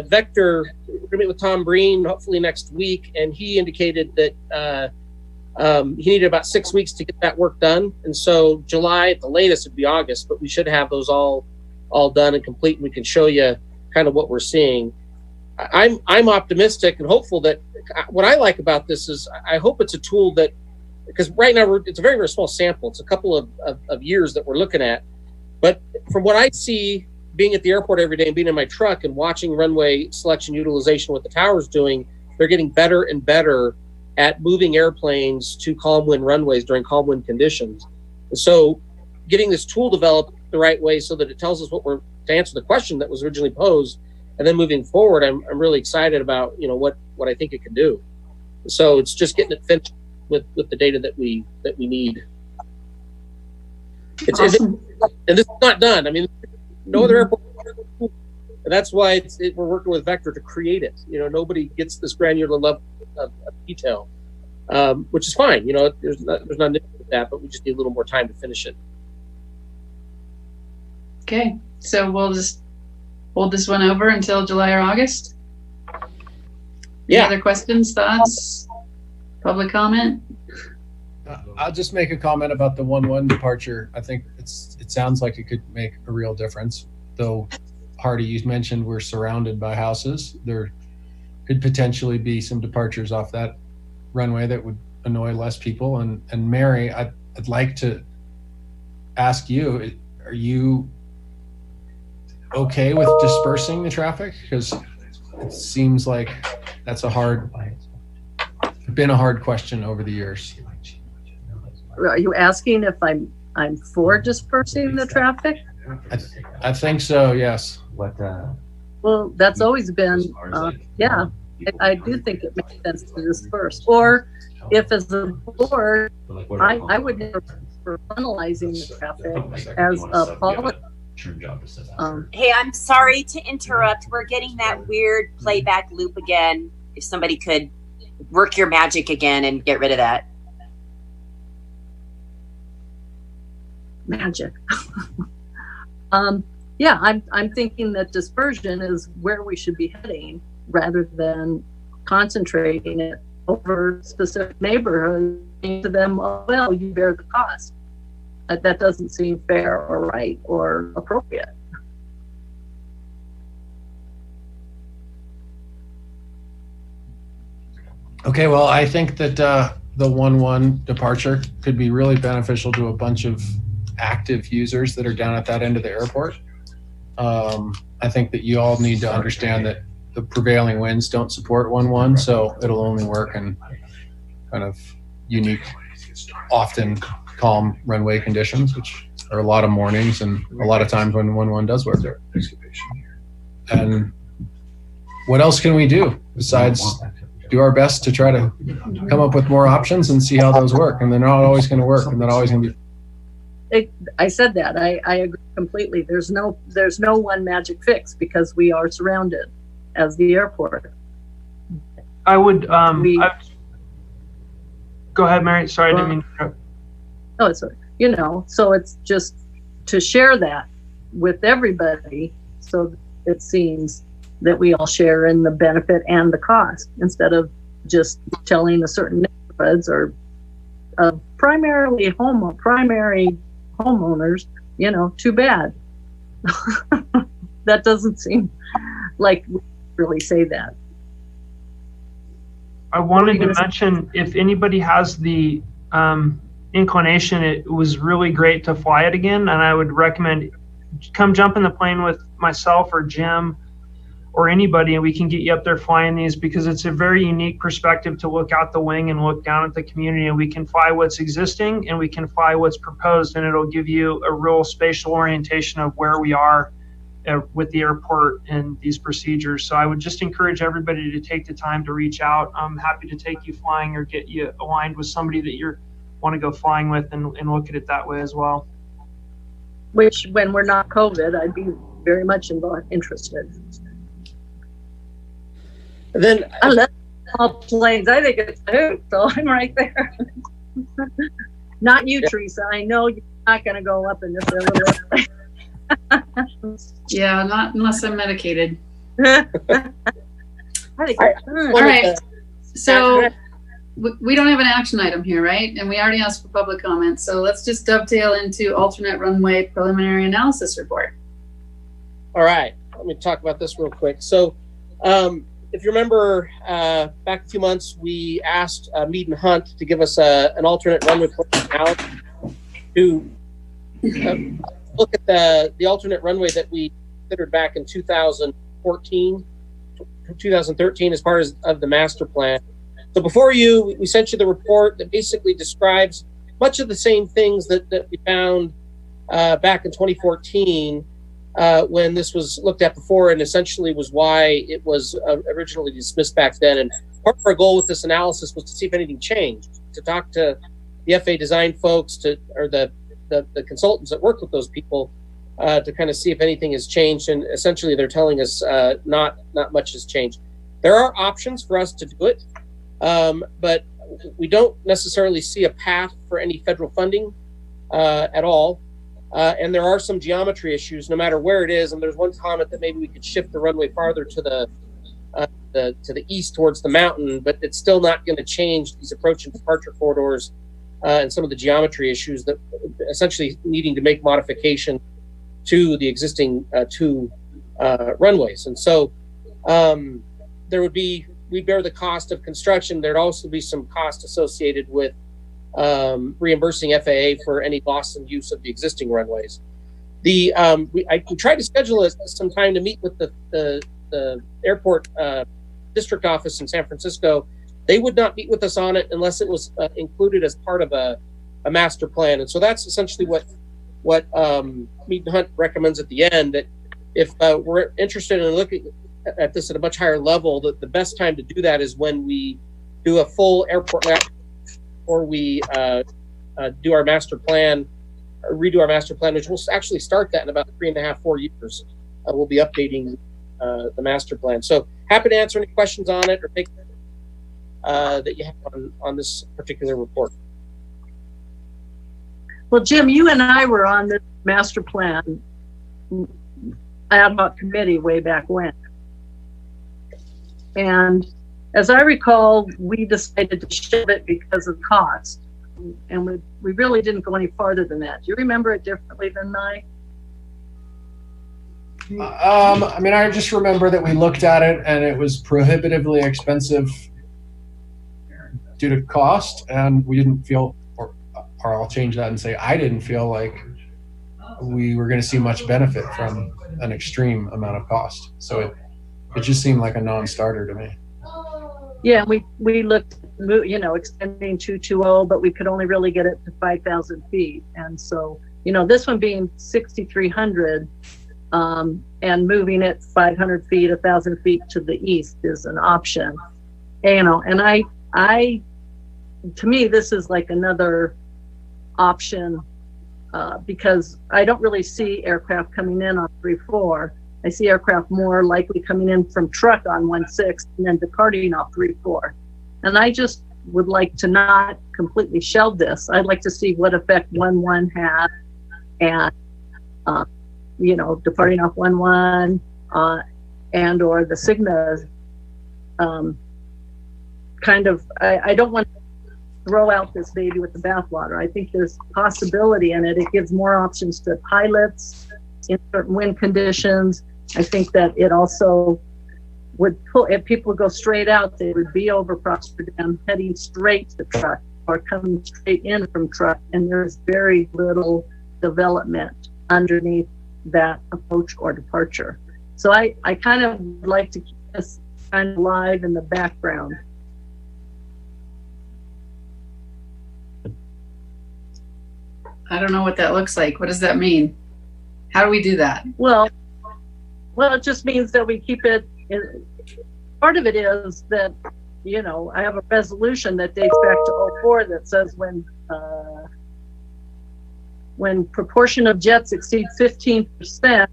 Vector, we're going to meet with Tom Breen hopefully next week, and he indicated that he needed about 6 weeks to get that work done. And so July at the latest would be August, but we should have those all done and complete, and we can show you kind of what we're seeing. I'm optimistic and hopeful that what I like about this is I hope it's a tool that, because right now it's a very, very small sample. It's a couple of years that we're looking at. But from what I see, being at the airport every day and being in my truck and watching runway selection utilization, what the tower's doing, they're getting better and better at moving airplanes to calm wind runways during calm wind conditions. And so getting this tool developed the right way so that it tells us to answer the question that was originally posed, and then moving forward, I'm really excited about, you know, what I think it can do. So it's just getting it finished with the data that we need. It's awesome. And this is not done. I mean, no other airport, and that's why we're working with Vector to create it. You know, nobody gets this granular level of detail. which is fine. You know, there's nothing with that, but we just need a little more time to finish it. Okay, so we'll just hold this one over until July or August. Any Yeah. other questions, thoughts, public comment? I'll just make a comment about the 1-1 departure. I think it sounds like it could make a real difference. Though, Hardy, you mentioned we're surrounded by houses. There could potentially be some departures off that runway that would annoy less people. And Mary, I'd like to ask you, are you okay with dispersing the traffic? Because it seems like that's been a hard question over the years. Are you asking if I'm for dispersing the traffic? I think so, yes. Well, that's always been, yeah, I do think it makes sense to disperse. Or if as a board, I would never for finalizing the traffic as a policy. Hey, I'm sorry to interrupt. We're getting that weird playback loop again. If somebody could work your magic again and get rid of that. Magic. Yeah, I'm thinking that dispersion is where we should be heading rather than concentrating it over specific neighborhoods to them, oh, well, you bear the cost. That doesn't seem fair or right or appropriate. Okay, well, I think that the 1-1 departure could be really beneficial to a bunch of active users that are down at that end of the airport. I think that you all need to understand that the prevailing winds don't support 1-1, so it'll only work in kind of unique, often calm runway conditions, which are a lot of mornings and a lot of times when 1-1 does work. And what else can we do besides do our best to try to come up with more options and see how those work? And they're not always going to work, and they're always going to be. I said that. I agree completely. There's no one magic fix because we are surrounded as the airport. I would, go ahead, Mary. Sorry, I didn't mean to interrupt. No, it's, so it's just to share that with everybody so it seems that we all share in the benefit and the cost instead of just telling the certain neighborhoods or primary homeowners, too bad. That doesn't seem like we really say that. I wanted to mention, if anybody has the inclination, it was really great to fly it again, and I would recommend come jump in the plane with myself or Jim or anybody, and we can get you up there flying these, because it's a very unique perspective to look out the wing and look down at the community, and we can fly what's existing and we can fly what's proposed, and it'll give you a real spatial orientation of where we are with the airport and these procedures. So I would just encourage everybody to take the time to reach out. I'm happy to take you flying or get you aligned with somebody that you want to go flying with and look at it that way as well. Which, when we're not COVID, I'd be very much interested. And then I love all planes. I think it's a hoot, so I'm right there. Not you, Teresa. I know you're not going to go up in this little airplane. Yeah, not unless I'm medicated. I think all right. So we don't have an action item here, right? And we already asked for public comment. So let's just dovetail into alternate runway preliminary analysis report. All right, let me talk about this real quick. So if you remember, back a few months, we asked Mead and Hunt to give us an alternate runway plan to look at the alternate runway that we considered back in 2013 as part of the master plan. So before we sent you the report that basically describes much of the same things that we found back in 2014 when this was looked at before, and essentially was why it was originally dismissed back then. And part of our goal with this analysis was to see if anything changed, to talk to the FAA design folks, or the consultants that work with those people, to kind of see if anything has changed. And essentially they're telling us not much has changed. There are options for us to do it, but we don't necessarily see a path for any federal funding at all. And there are some geometry issues no matter where it is. And there's one comment that maybe we could shift the runway farther to the east towards the mountain, but it's still not going to change these approach and departure corridors and some of the geometry issues that essentially needing to make modification to the existing two runways. And so we bear the cost of construction. There'd also be some cost associated with reimbursing FAA for any loss in use of the existing runways. We tried to schedule some time to meet with the airport district office in San Francisco. They would not meet with us on it unless it was included as part of a master plan. And so that's essentially what Mead and Hunt recommends at the end, that if we're interested in looking at this at a much higher level, that the best time to do that is when we do a full airport map, or we do our master plan, or redo our master plan, which we'll actually start that in about 3.5, 4 years. We'll be updating the master plan. So happy to answer any questions on it or take that you have on this particular report. Well, Jim, you and I were on this master plan ad hoc committee way back when. And as I recall, we decided to shove it because of cost. And we really didn't go any farther than that. Do you remember it differently than I? I mean, I just remember that we looked at it and it was prohibitively expensive due to cost, and we didn't feel, or I'll change that and say I didn't feel like we were going to see much benefit from an extreme amount of cost. So it just seemed like a non-starter to me. Yeah, we looked, extending 220, but we could only really get it to 5,000 feet. And so, this one being 6,300 and moving it 500 feet, 1,000 feet to the east is an option. And I, to me, this is like another option because I don't really see aircraft coming in on 3-4. I see aircraft more likely coming in from truck on 1-6 and then departing off 3-4. And I just would like to not completely shelve this. I'd like to see what effect 1-1 had and, departing off 1-1 and or the Cigna I don't want to throw out this baby with the bathwater. I think there's possibility in it. It gives more options to pilots in certain wind conditions. I think that it also would pull, if people go straight out, they would be over Prosper Dam heading straight to truck or coming straight in from truck, and there's very little development underneath that approach or departure. So I kind of would like to keep this kind of live in the background. I don't know what that looks like. What does that mean? How do we do that? Well, it just means that we keep it in. Part of it is that, I have a resolution that dates back to 04 that says when proportion of jets exceed 15%,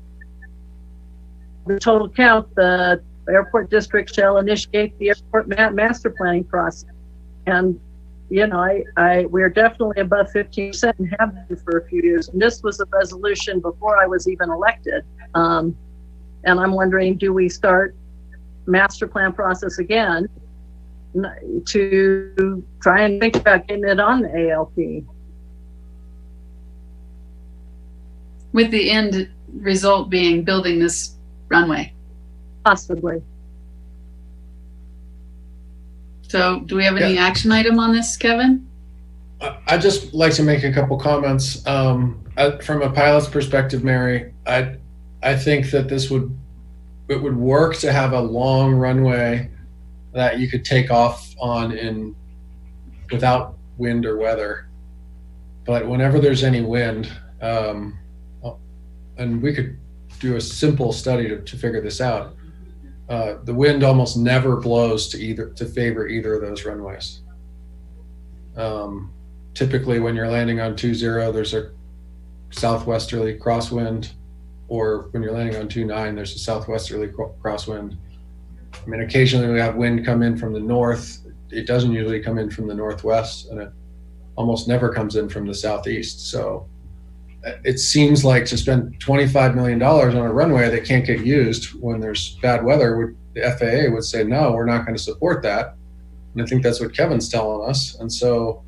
the total count, the airport district shall initiate the airport master planning process. And we're definitely above 15% and have been for a few years. And this was a resolution before I was even elected. And I'm wondering, do we start master plan process again to try and think about getting it on the ALP? With the end result being building this runway? Possibly. So do we have any action item on this, Kevin? I'd just like to make a couple comments. From a pilot's perspective, Mary, I think that it would work to have a long runway that you could take off on without wind or weather. But whenever there's any wind, and we could do a simple study to figure this out, the wind almost never blows to favor either of those runways. Typically when you're landing on 2-0, there's a southwesterly crosswind, or when you're landing on 2-9, there's a southwesterly crosswind. I mean, occasionally we have wind come in from the north it doesn't usually come in from the northwest, and it almost never comes in from the southeast. So it seems like to spend $25 million on a runway that can't get used when there's bad weather, the FAA would say, no, we're not going to support that. And I think that's what Kevin's telling us. And so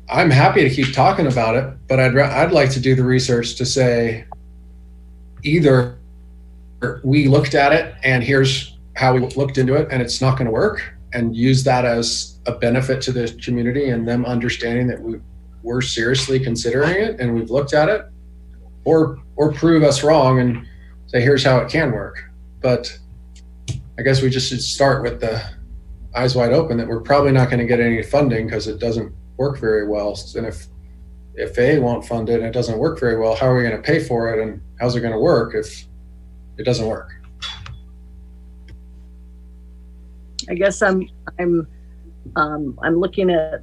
I'm happy to keep talking about it, but I'd like to do the research to say either we looked at it and here's how we looked into it and it's not going to work, and use that as a benefit to the community and them understanding that we're seriously considering it and we've looked at it, or prove us wrong and say, here's how it can work. But I guess we just should start with the eyes wide open that we're probably not going to get any funding because it doesn't work very well. And if FAA won't fund it and it doesn't work very well, how are we going to pay for it, and how's it going to work if it doesn't work? I guess I'm looking at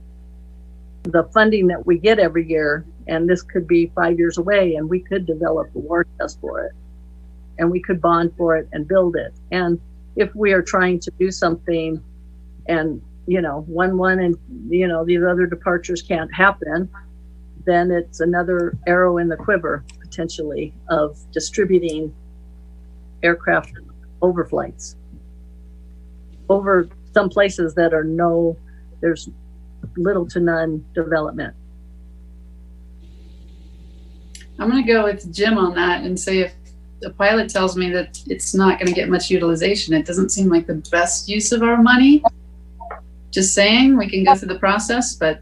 the funding that we get every year, and this could be 5 years away, and we could develop a war chest for it, and we could bond for it and build it. And if we are trying to do something, and one and these other departures can't happen, then it's another arrow in the quiver potentially of distributing aircraft overflights over some places that there's little to none development. I'm going to go with Jim on that and say, if the pilot tells me that it's not going to get much utilization, it doesn't seem like the best use of our money. Just saying, we can go through the process, but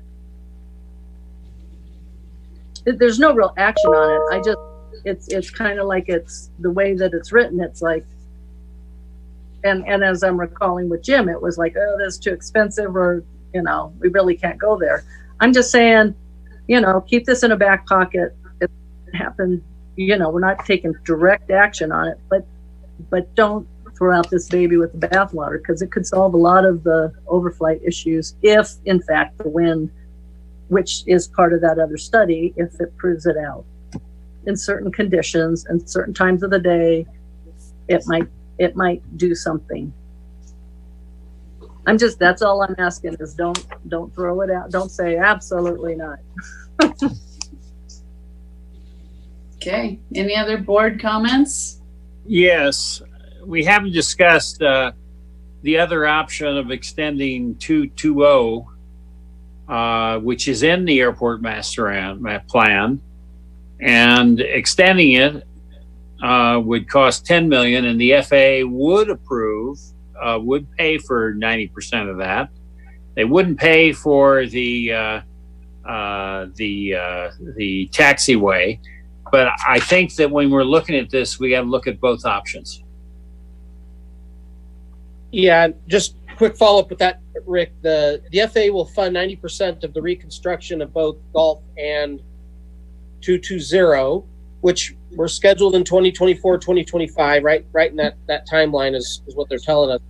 there's no real action on it. It's kind of like, it's the way that it's written. It's like, and as I'm recalling with Jim, it was like, oh, that's too expensive, or, we really can't go there. I'm just saying, keep this in a back pocket. It happened, we're not taking direct action on it, but don't throw out this baby with the bathwater, because it could solve a lot of the overflight issues if, in fact, the wind, which is part of that other study, if it proves it out in certain conditions and certain times of the day, it might do something. That's all I'm asking is don't throw it out. Don't say absolutely not. okay. Any other board comments? Yes, we haven't discussed the other option of extending 220, which is in the airport master plan, and extending it would cost $10 million, and the FAA would approve, would pay for 90% of that. They wouldn't pay for the taxiway, but I think that when we're looking at this, we got to look at both options. Yeah, just quick follow up with that, Rick. The FAA will fund 90% of the reconstruction of both Gulf and 220, which were scheduled in 2024, 2025, right in that timeline is what they're telling us.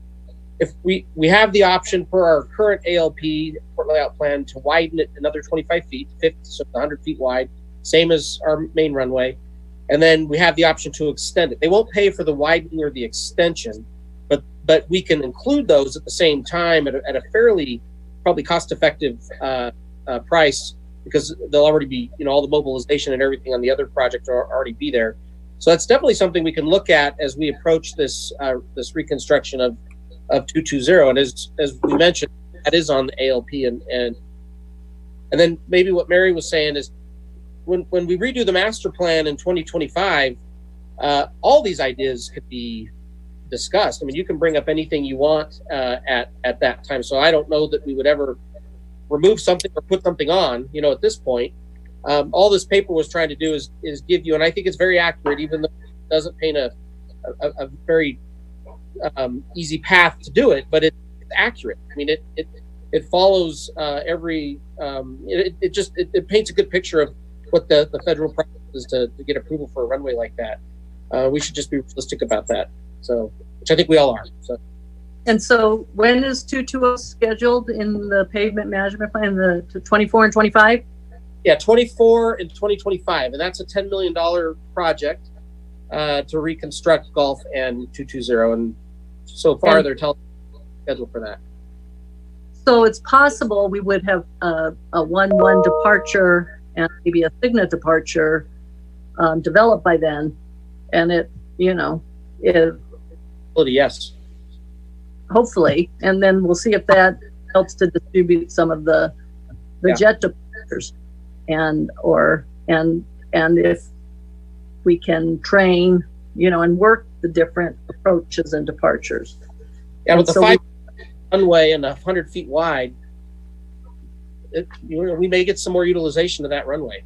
If we have the option per our current ALP port layout plan to widen it another 25 feet, 50, so 100 feet wide, same as our main runway, and then we have the option to extend it. They won't pay for the widening or the extension, but we can include those at the same time at a fairly probably cost-effective price, because they'll already be, all the mobilization and everything on the other project will already be there. So that's definitely something we can look at as we approach this reconstruction of 220. And as we mentioned, that is on the ALP, and then maybe what Mary was saying is when we redo the master plan in 2025, all these ideas could be discussed. I mean, you can bring up anything you want at that time. So I don't know that we would ever remove something or put something on, at this point. All this paper was trying to do is give you, and I think it's very accurate, even though it doesn't paint a very easy path to do it, but it's accurate. I mean, it follows every, it paints a good picture of what the federal process is to get approval for a runway like that. We should just be realistic about that. So, which I think we all are. So. And so when is 220 scheduled in the pavement management plan, the 24 and 25? Yeah, 24 and 2025. And that's a $10 million project to reconstruct Gulf and 220. And so far they're telling schedule for that. So it's possible we would have a 1-1 departure and maybe a Cigna departure developed by then. And it, Yes. hopefully, and then we'll see if that helps to distribute some of the jet departures, and if we can train, and work the different approaches and departures. Yeah, with the so 5 runway and 100 feet wide, we may get some more utilization of that runway.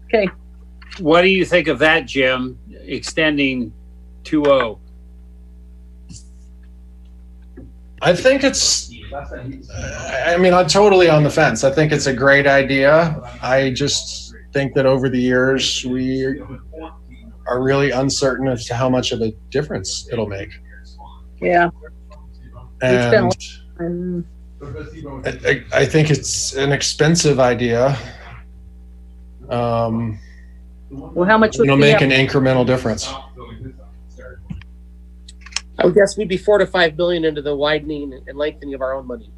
Okay. What do you think of that, Jim? Extending 2-0? I think I'm totally on the fence. I think it's a great idea. I just think that over the years, we are really uncertain as to how much of a difference it'll make. Yeah. And I think it's an expensive idea. Well, how much would it'll make an incremental difference? I would guess we'd be $4 to $5 billion into the widening and lengthening of our own money.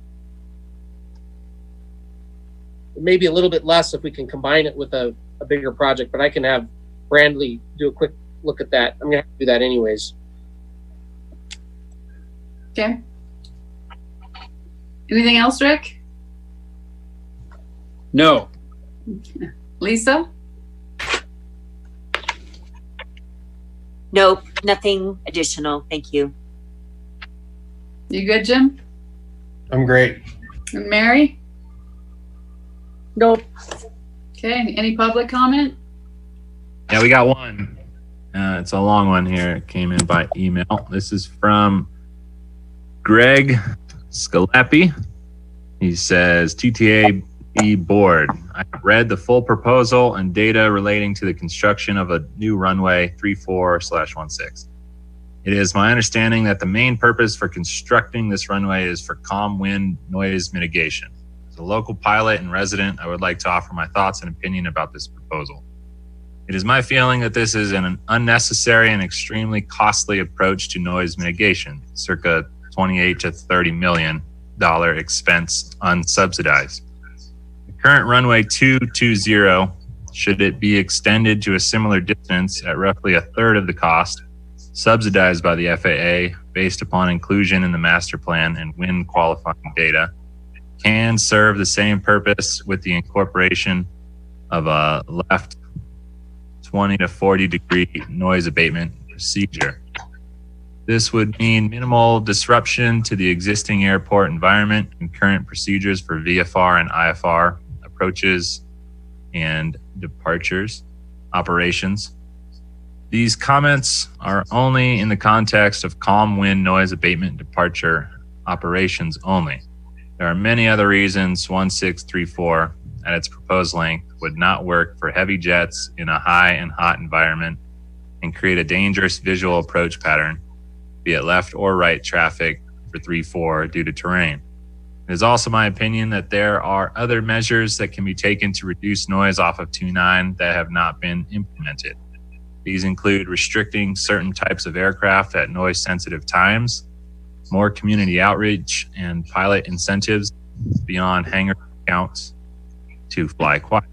Maybe a little bit less if we can combine it with a bigger project, but I can have Brandley do a quick look at that. I'm going to have to do that anyways. Okay. Anything else, Rick? No. Lisa? Nope, nothing additional. Thank you. You good, Jim? I'm great. And Mary? Nope. Okay, any public comment? Yeah, we got one. It's a long one here. It came in by email. This is from Greg Scalapi. He says, TTAB board. I read the full proposal and data relating to the construction of a new runway 34/16. It is my understanding that the main purpose for constructing this runway is for calm wind noise mitigation. As a local pilot and resident, I would like to offer my thoughts and opinion about this proposal. It is my feeling that this is an unnecessary and extremely costly approach to noise mitigation, circa $28 to $30 million expense unsubsidized. The current runway 220, should it be extended to a similar distance at roughly a third of the cost, subsidized by the FAA based upon inclusion in the master plan and wind qualifying data, can serve the same purpose with the incorporation of a left 20 to 40 degree noise abatement procedure. This would mean minimal disruption to the existing airport environment and current procedures for VFR and IFR approaches and departures operations. These comments are only in the context of calm wind noise abatement departure operations only. There are many other reasons 1634 at its proposed length would not work for heavy jets in a high and hot environment and create a dangerous visual approach pattern, be it left or right traffic for 3-4 due to terrain. It is also my opinion that there are other measures that can be taken to reduce noise off of 29 that have not been implemented. These include restricting certain types of aircraft at noise sensitive times, more community outreach and pilot incentives beyond hangar counts to fly quiet.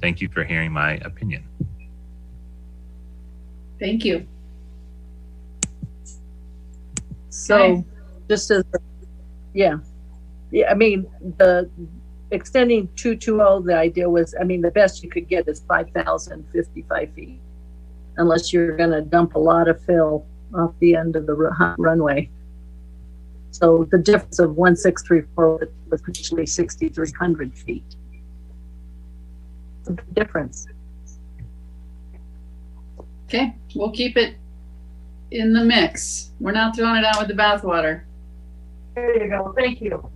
Thank you for hearing my opinion. Thank you. So just as, I mean, the extending 220, the idea was, I mean, the best you could get is 5,055 feet, unless you're going to dump a lot of fill off the end of the runway. So the difference of 1634 was potentially 6,300 feet. It's a big difference. Okay, we'll keep it in the mix. We're not throwing it out with the bathwater. There you go. Thank you.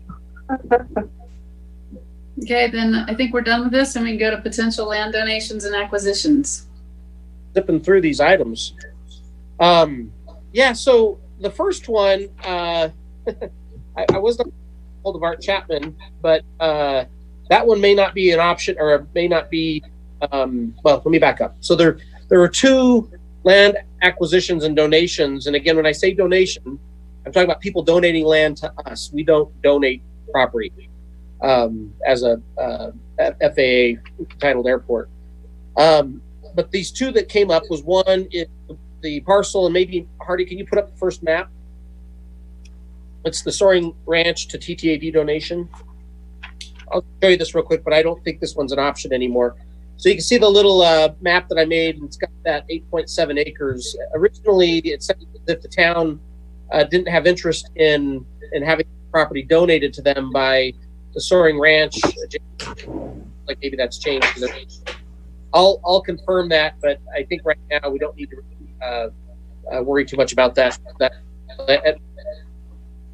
Okay, then I think we're done with this and we can go to potential land donations and acquisitions. Zipping through these items. So the first one, I was not hold of Art Chapman, but that one may not be an option, or may not be, well, let me back up. So there are two land acquisitions and donations. And again, when I say donation, I'm talking about people donating land to us. We don't donate property as a FAA titled airport. But these two that came up was one, the parcel, and maybe Hardy, can you put up the first map? It's the Soaring Ranch to TTAB donation. I'll show you this real quick, but I don't think this one's an option anymore. So you can see the little map that I made, and it's got that 8.7 acres. Originally, it said that the town didn't have interest in having property donated to them by the Soaring Ranch. Like maybe that's changed. I'll confirm that, but I think right now we don't need to worry too much about that.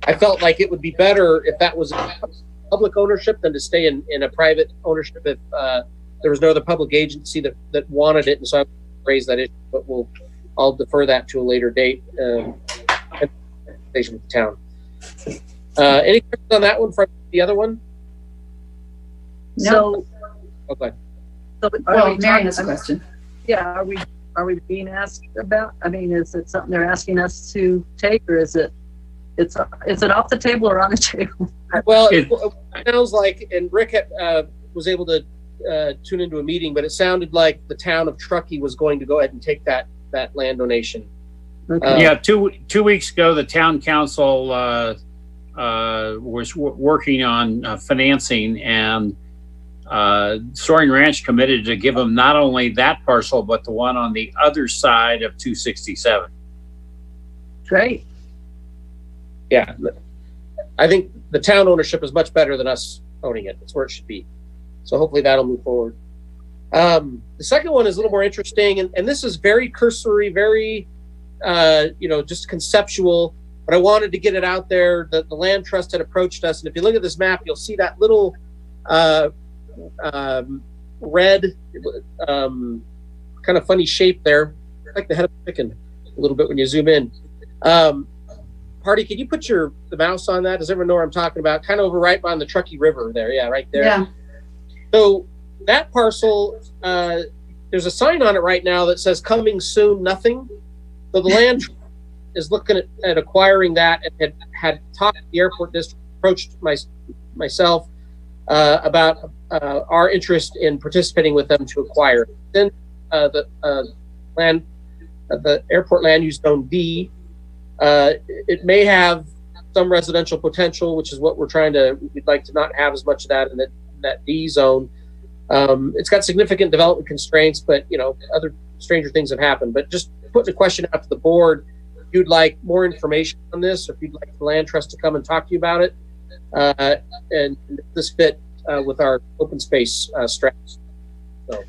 I felt like it would be better if that was public ownership than to stay in a private ownership if there was no other public agency that wanted it, and so I raised that issue. But I'll defer that to a later date. With the town. Any questions on that one from the other one? No. Okay. So Mary has a question. Yeah, are we being asked about? I mean, is it something they're asking us to take, or is it off the table or on the table? Well, it sounds like, and Rick was able to tune into a meeting, but it sounded like the town of Truckee was going to go ahead and take that land donation. Okay. Yeah, 2 weeks ago, the town council was working on financing, and Soaring Ranch committed to give them not only that parcel, but the one on the other side of 267. Great. Yeah, I think the town ownership is much better than us owning it. That's where it should be. So hopefully that'll move forward. The second one is a little more interesting, and this is very cursory, very just conceptual, but I wanted to get it out there. The land trust had approached us, and if you look at this map, you'll see that little red kind of funny shape there, like the head of a chicken a little bit when you zoom in. Hardy, can you put the mouse on that? Does everyone know what I'm talking about? Kind of over right by the Truckee River there. Yeah, right there. Yeah. So that parcel, there's a sign on it right now that says coming soon, nothing. So the land is looking at acquiring that, and had talked to the airport district, approached myself about our interest in participating with them to acquire it. Then the airport land use zone D, it may have some residential potential, which is what we'd like to not have as much of that in that D zone. It's got significant development constraints, but other stranger things have happened. But just putting a question out to the board, if you'd like more information on this, or if you'd like the land trust to come and talk to you about it, and this fit with our open space strategy. So.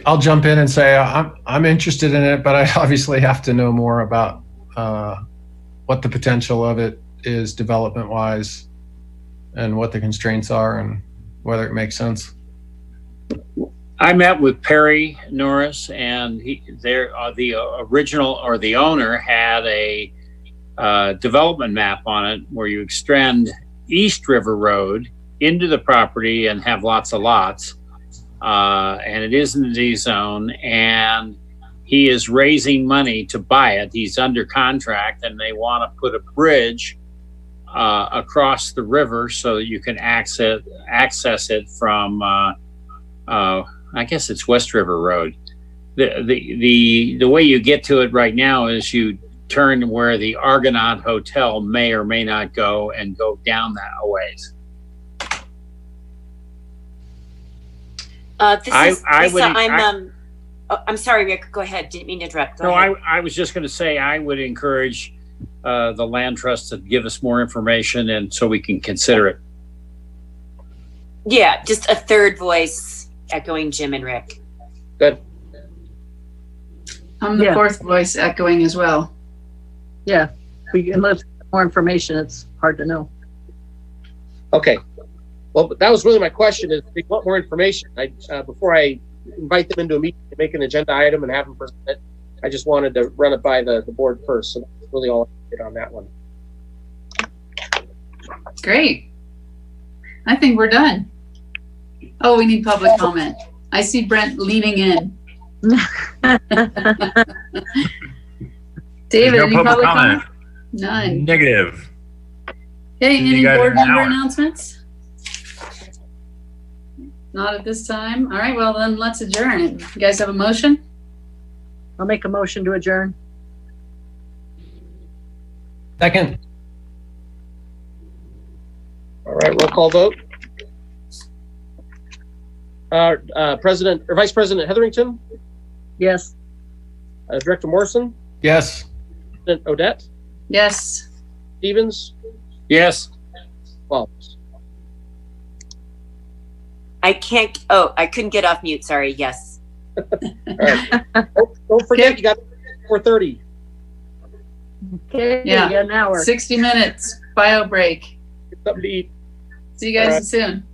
I'll jump in and say I'm interested in it, but I obviously have to know more about what the potential of it is development wise, and what the constraints are, and whether it makes sense. I met with Perry Norris, and the original, or the owner, had a development map on it where you extend East River Road into the property and have lots of lots. And it is in the D zone, and he is raising money to buy it. He's under contract, and they want to put a bridge across the river so that you can access it from I guess it's West River Road. The way you get to it right now is you turn where the Argonaut Hotel may or may not go, and go down that a ways. I'm sorry, Rick. Go ahead. Didn't mean to interrupt. Go No, ahead. I was just going to say I would encourage the land trust to give us more information, and so we can consider it. Yeah, just a third voice echoing Jim and Rick. Good. I'm the fourth voice echoing as well. Yeah, unless more information, it's hard to know. Okay. Well, that was really my question: is if they want more information, before I invite them into a meeting to make an agenda item and have them present it, I just wanted to run it by the board first. So that's really all I did on that one. Great. I think we're done. Oh, we need public comment. I see Brent leaning in. David, no any public public comment. comment? None. Negative. Okay, You any got board an member hour. announcements? Not at this time. All right, well then let's adjourn. You guys have a motion? I'll make a motion to adjourn. Second. All right, roll call vote. President or Vice President Hetherington, Yes. Director Morrison, Yes. President Odette, Yes. Stevens, Yes. Wallace. I couldn't get off mute. Sorry. Yes. All right. Don't forget, you got 4:30. Okay, Yeah. you got an hour. 60 minutes bio break. Get something to eat. See you guys All right. soon.